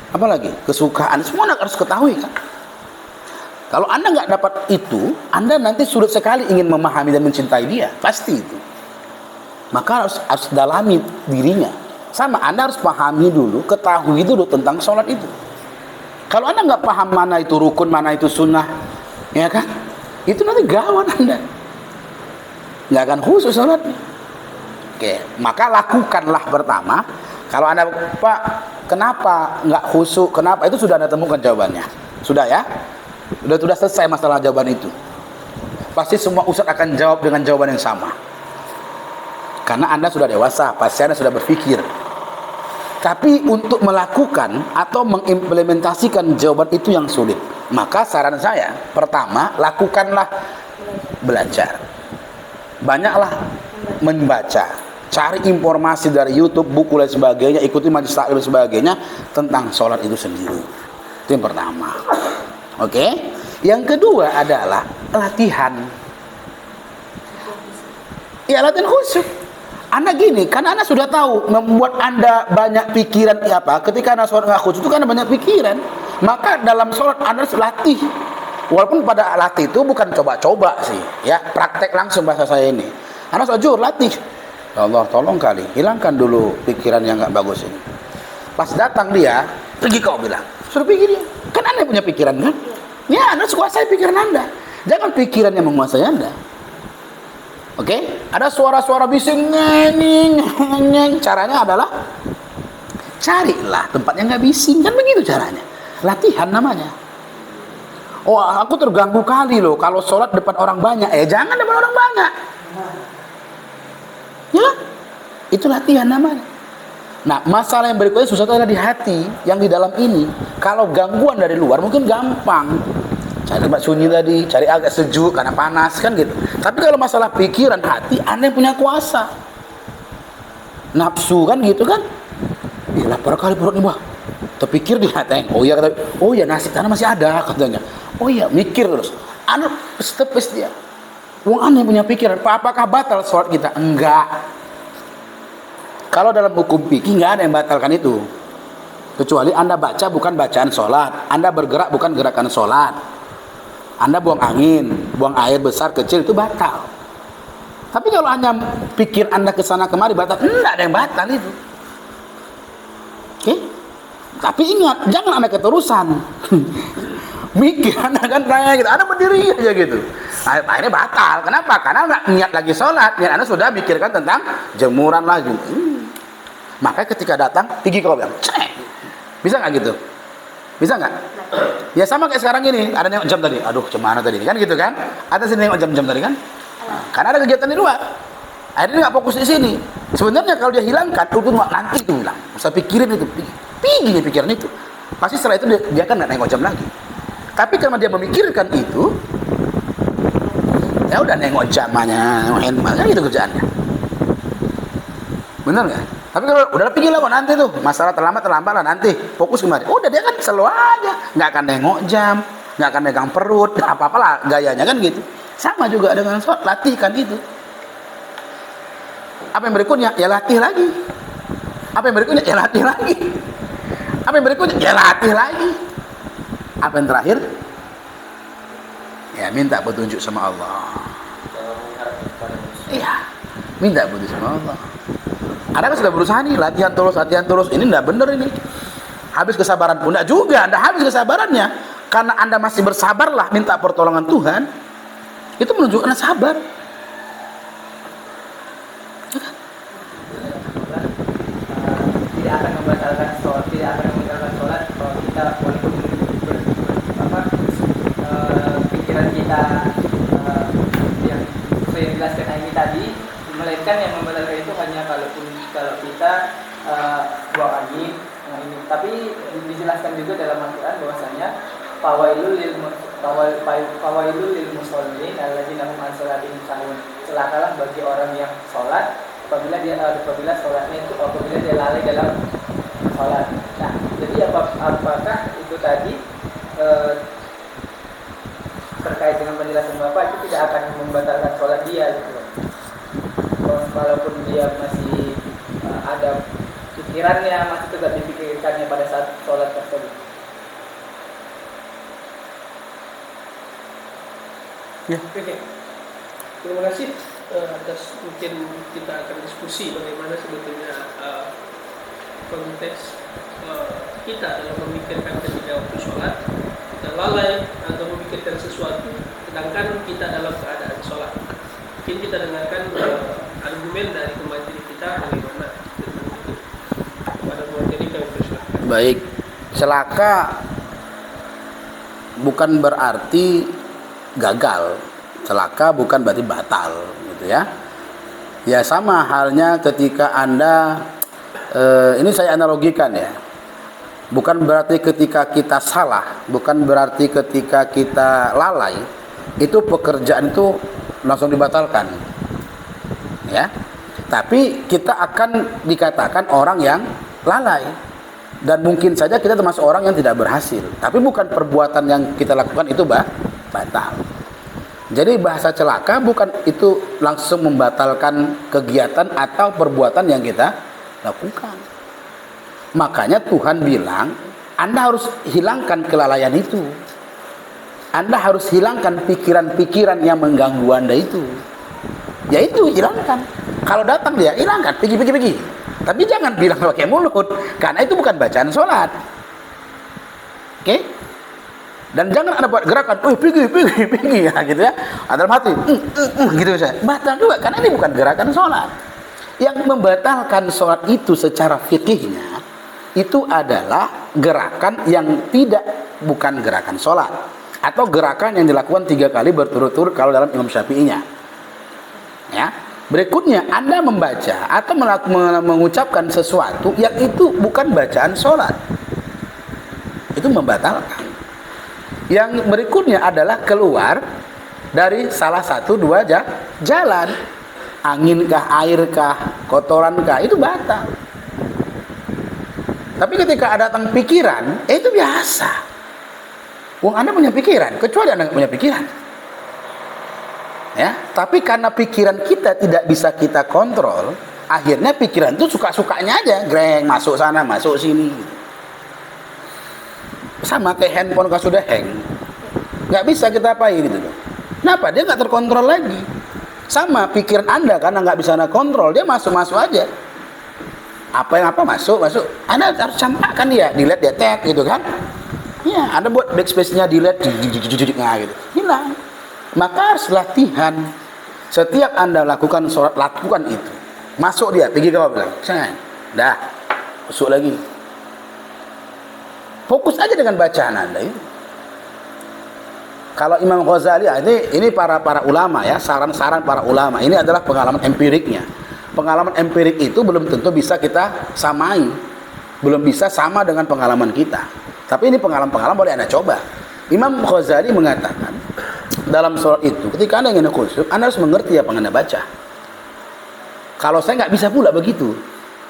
apalagi kesukaan, semua Anda harus ketahui kan. Kalau Anda nggak dapat itu, Anda nanti sulit sekali ingin memahami dan mencintai dia, pasti itu. Maka harus dalami dirinya. Sama, Anda harus pahami dulu, ketahui dulu tentang sholat itu. Kalau Anda nggak paham mana itu rukun, mana itu sunnah, ya kan, itu nanti gawat Anda, nggak akan khusyuk sholatnya. Oke, maka lakukanlah pertama. Kalau Anda, Pak, kenapa nggak khusyuk? Kenapa? Itu sudah Anda temukan jawabannya. Sudah ya? Sudah selesai masalah jawaban itu. Pasti semua ustadz akan jawab dengan jawaban yang sama. Karena Anda sudah dewasa, pasti Anda sudah berpikir. Tapi untuk melakukan atau mengimplementasikan jawaban itu yang sulit. Maka saran saya, pertama, lakukanlah belajar. Banyaklah membaca, cari informasi dari YouTube, buku dan sebagainya, ikuti majelis taklim dan sebagainya tentang sholat itu sendiri. Itu yang pertama. Oke? Yang kedua adalah latihan. Ya, latihan khusyuk. Anda gini, karena Anda sudah tahu membuat Anda banyak pikiran apa? Ketika Anda sholat nggak khusyuk itu kan banyak pikiran. Maka dalam sholat Anda harus latih. Walaupun pada latih itu bukan coba-coba sih, ya, praktek langsung bahasa saya ini. Anda sujud, latih. Ya Allah, tolong kali, hilangkan dulu pikiran yang nggak bagus ini. Pas datang dia, pergi kau bilang, suruh pergi dia. Kan Anda punya pikiran kan? Ya, Anda harus kuasai pikiran Anda. Jangan pikiran yang menguasai Anda. Oke? Ada suara-suara bising, ngeng. Caranya adalah carilah tempat yang nggak bising, kan begitu caranya. Latihan namanya. Oh, aku terganggu kali loh kalau sholat depan orang banyak. Jangan depan orang banyak. Ya, itu latihan namanya. Nah, masalah yang berikutnya susah adalah di hati, yang di dalam ini. Kalau gangguan dari luar mungkin gampang. cari tempat sunyi tadi, cari agak sejuk karena panas kan gitu. Tapi kalau masalah pikiran hati, Anda yang punya kuasa. Nafsu kan gitu kan. Ya lapar kali perut nih, Bah. Terpikir di hati. Oh iya nasi tanah masih ada katanya. Oh iya, mikir terus. Anu stepes dia. Wong Anda yang punya pikiran, apakah batal sholat kita? Enggak. Kalau dalam hukum fikih enggak ada yang batalkan itu. Kecuali Anda baca bukan bacaan sholat, Anda bergerak bukan gerakan sholat, Anda buang angin, buang air besar kecil itu batal. Tapi kalau hanya pikir Anda ke sana kemari batal, enggak ada yang batal itu. Oke? Tapi ingat, jangan Anda keterusan. Mikir Anda kan kayak gitu, Anda berdiri aja gitu. Akhirnya batal. Kenapa? Karena nggak niat lagi sholat, niat Anda sudah mikirkan tentang jemuran lagi. Makanya ketika datang, tinggi kalau bilang, bisa nggak gitu? Bisa nggak? Ya sama kayak sekarang ini, ada nengok jam tadi. Aduh, cemana tadi? Kan gitu kan? Ada sini nengok jam-jam tadi kan? Nah, karena ada kegiatan di luar. Akhirnya nggak fokus di sini. Sebenarnya kalau dia hilangkan, itu nanti itu hilang. Usah pikirin itu, tinggi pikiran itu. Pasti setelah itu dia kan nggak nengok jam lagi. Tapi karena dia memikirkan itu, ya udah nengok jamnya, nengok handphone, kan gitu kerjaannya. Bener nggak? Tapi kalau udah pikir lah kok nanti tuh masalah terlambat lah nanti fokus kemari. Udah dia kan selalu aja nggak akan nengok jam, nggak akan megang perut, apa lah gayanya kan gitu. Sama juga dengan sholat, latihkan itu. Apa yang berikutnya? Ya latih lagi. Apa yang berikutnya? Ya latih lagi. Apa yang berikutnya? Ya latih lagi. Apa yang terakhir? Ya minta petunjuk sama Allah. Iya, minta petunjuk sama Allah. Anda kan sudah berusaha nih, latihan terus. Ini enggak benar ini. Habis kesabaran pun enggak juga, Anda habis kesabarannya. Karena Anda masih bersabarlah minta pertolongan Tuhan. Itu menunjukkan Anda sabar. Tidak akan membatalkan sholat, kalau kita walaupun pikiran kita yang saya jelaskan ini tadi, melainkan yang membatalkan itu hanya kalau kita buang angin ini. Tapi dijelaskan juga dalam Al-Quran bahwasanya fawailul lil musallin alladzina hum an sholatihim sahun. Celakalah bagi orang yang sholat apabila dia lalai dalam sholat. Nah, jadi apakah itu tadi terkait dengan penjelasan Bapak itu tidak akan membatalkan sholat dia gitu. Walaupun dia masih ada pikirannya, masih tetap dipikirkannya pada saat sholat tersebut. Ya, oke. Terima kasih atas mungkin kita akan diskusi bagaimana sebetulnya konteks kita dalam memikirkan ketika waktu sholat kita lalai atau memikirkan sesuatu sedangkan kita dalam keadaan sholat. Mungkin kita dengarkan argumen dari pemateri kita bagaimana tentang itu. Pada pemateri kami persilahkan. Baik, celaka bukan berarti gagal, celaka bukan berarti batal, gitu ya. Ya sama halnya ketika Anda, ini saya analogikan ya, bukan berarti ketika kita salah, bukan berarti ketika kita lalai, itu pekerjaan itu langsung dibatalkan, ya. Tapi kita akan dikatakan orang yang lalai. Dan mungkin saja kita termasuk orang yang tidak berhasil. Tapi bukan perbuatan yang kita lakukan itu batal. Jadi bahasa celaka bukan itu langsung membatalkan kegiatan atau perbuatan yang kita lakukan. Makanya Tuhan bilang, Anda harus hilangkan kelalaian itu. Anda harus hilangkan pikiran-pikiran yang mengganggu Anda itu. Ya itu, hilangkan. Kalau datang dia, hilangkan, pergi. Tapi jangan bilang pakai mulut, karena itu bukan bacaan sholat. Oke? Dan jangan Anda buat gerakan, pergi, ya, gitu ya. Dalam hati, gitu saja. Batal juga, karena ini bukan gerakan sholat. Yang membatalkan sholat itu secara fikihnya, itu adalah gerakan yang bukan gerakan sholat. Atau gerakan yang dilakukan 3 kali berturut-turut kalau dalam Imam Syafi'inya. Ya. Berikutnya, Anda membaca atau mengucapkan sesuatu yang itu bukan bacaan sholat. Itu membatalkan. Yang berikutnya adalah keluar dari salah satu dua jalan. Anginkah, airkah, kotorankah, itu batal. Tapi ketika datang pikiran, itu biasa. Wong Anda punya pikiran, kecuali Anda nggak punya pikiran. Ya, tapi karena pikiran kita tidak bisa kita kontrol, akhirnya pikiran itu suka-sukanya aja, greng, masuk sana, masuk sini. Sama kayak handphone kalau sudah hang, nggak bisa kita apain gitu loh. Kenapa? Dia nggak terkontrol lagi. Sama pikiran Anda, karena nggak bisa Anda kontrol, dia masuk-masuk aja. Apa yang apa masuk. Anda harus campakkan dia, delete, dia tag gitu kan. Ya, Anda buat backspace-nya delete, nah gitu, hilang. Maka harus latihan. Setiap Anda lakukan sholat, lakukan itu. Masuk dia, pergi ke bawah, jangan. Dah, masuk lagi. Fokus aja dengan bacaan Anda itu. Kalau Imam Ghazali, ini para ulama ya, saran-saran para ulama. Ini adalah pengalaman empiriknya. Pengalaman empirik itu belum tentu bisa kita samai. Belum bisa sama dengan pengalaman kita. Tapi ini pengalaman boleh Anda coba. Imam Ghazali mengatakan dalam sholat itu, ketika Anda ingin khusyuk, Anda harus mengerti apa yang Anda baca. Kalau saya nggak bisa pula begitu.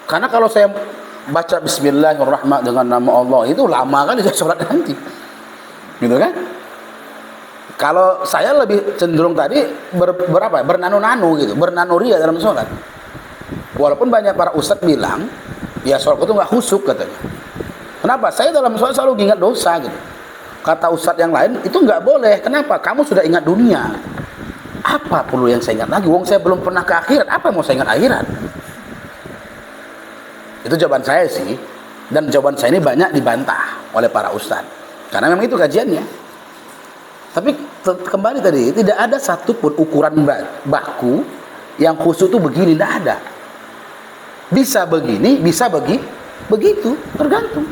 Karena kalau saya baca Bismillahirrahmanirrahim dengan nama Allah, itu lama kan dia sholat nanti. Gitu kan? Kalau saya lebih cenderung tadi bernano-nano gitu, bernanoria dalam sholat. Walaupun banyak para ustadz bilang, ya sholat itu nggak khusyuk katanya. Kenapa? Saya dalam sholat selalu ingat dosa gitu. Kata ustadz yang lain, itu nggak boleh. Kenapa? Kamu sudah ingat dunia. Apa perlu yang saya ingat lagi? Wong saya belum pernah ke akhirat. Apa yang mau saya ingat akhirat? Itu jawaban saya sih. Dan jawaban saya ini banyak dibantah oleh para ustadz. Karena memang itu kajiannya. Tapi kembali tadi, tidak ada satupun ukuran baku yang khusyuk itu begini, tidak ada. Bisa begini, bisa begitu, tergantung.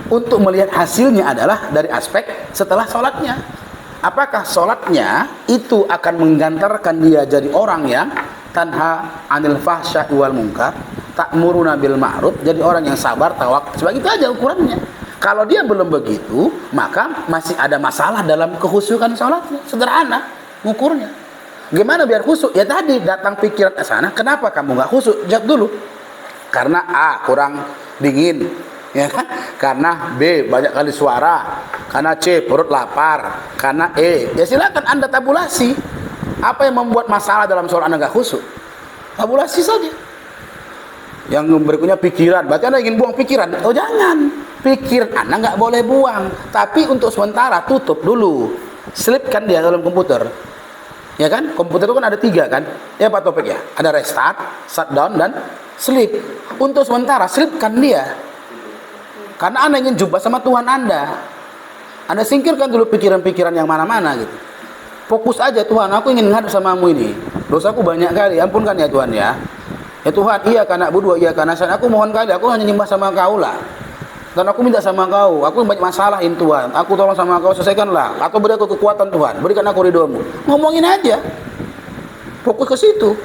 Untuk melihat hasilnya adalah dari aspek setelah sholatnya. Apakah sholatnya itu akan menggantarkan dia jadi orang yang tanha anil fahsya'i wal munkar, ta'muruna bil ma'ruf, jadi orang yang sabar, tawakal. Sebab itu aja ukurannya. Kalau dia belum begitu, maka masih ada masalah dalam kehusukan sholatnya. Sederhana ngukurnya. Gimana biar khusyuk? Ya tadi datang pikiran ke sana, kenapa kamu nggak khusyuk? Jawab dulu. Karena A, kurang dingin, ya kan? Karena B, banyak kali suara. Karena C, perut lapar. Karena E, ya silakan Anda tabulasi. Apa yang membuat masalah dalam sholat Anda nggak khusyuk? Tabulasi saja. Yang berikutnya pikiran. Berarti Anda ingin buang pikiran? Oh jangan. Pikiran Anda nggak boleh buang. Tapi untuk sementara tutup dulu. Selipkan dia dalam komputer. Ya kan? Komputer itu kan ada 3 kan? Ya Pak Topik ya. Ada restart, shutdown, dan sleep. Untuk sementara selipkan dia. Karena Anda ingin jumpa sama Tuhan Anda. Anda singkirkan dulu pikiran-pikiran yang mana-mana gitu. Fokus aja, Tuhan, aku ingin ngadep samamu ini. Dosaku banyak kali, ampunkan ya Tuhan ya. Ya Tuhan, iya karena berdua, iya karena saya. Aku mohon kali, aku hanya nyembah sama Kau lah. Dan aku minta sama Kau, aku banyak masalahin Tuhan. Aku tolong sama Kau, selesaikanlah. Atau beri aku kekuatan Tuhan, berikan aku ridhomu. Ngomongin aja. Fokus ke situ.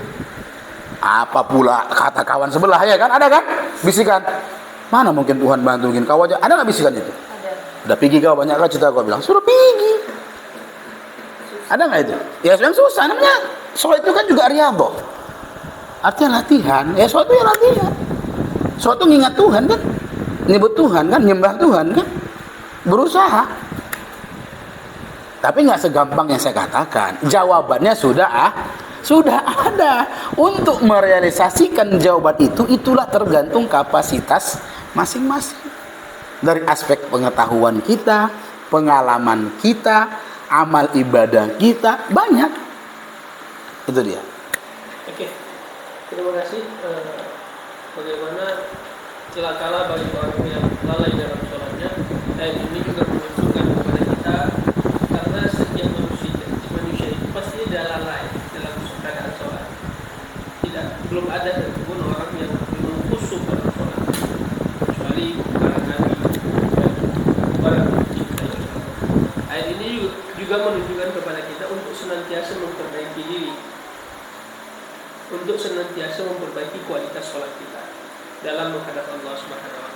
Apa pula kata kawan sebelah ya kan? Ada kan? Bisikan. Mana mungkin Tuhan bantuin kau aja? Ada nggak bisikan itu? Ada. Udah pergi kau banyak kali cerita kau bilang. Suruh pergi. Ada nggak itu? Ya yang susah namanya. Soal itu kan juga riyadhah. Artinya latihan. Ya soal itu ya latihan. Soal itu ngingat Tuhan kan? Nyebut Tuhan kan? Nyembah Tuhan kan? Berusaha. Tapi nggak segampang yang saya katakan. Jawabannya sudah ada. Untuk merealisasikan jawaban itu, itulah tergantung kapasitas masing-masing. Dari aspek pengetahuan kita, pengalaman kita, amal ibadah kita, banyak. Itu dia. Oke, terima kasih. Bagaimana celakalah bagi orang yang lalai dalam sholatnya. Dan ini juga menunjukkan kepada kita, karena setiap manusia itu pasti ada lalai dalam keadaan sholat. Belum ada satupun orang yang belum khusyuk dalam sholat, kecuali para nabi dan para kita. Ayat ini juga menunjukkan kepada kita untuk senantiasa memperbaiki diri, untuk senantiasa memperbaiki kualitas sholat kita dalam menghadap Allah Subhanahu wa Ta'ala.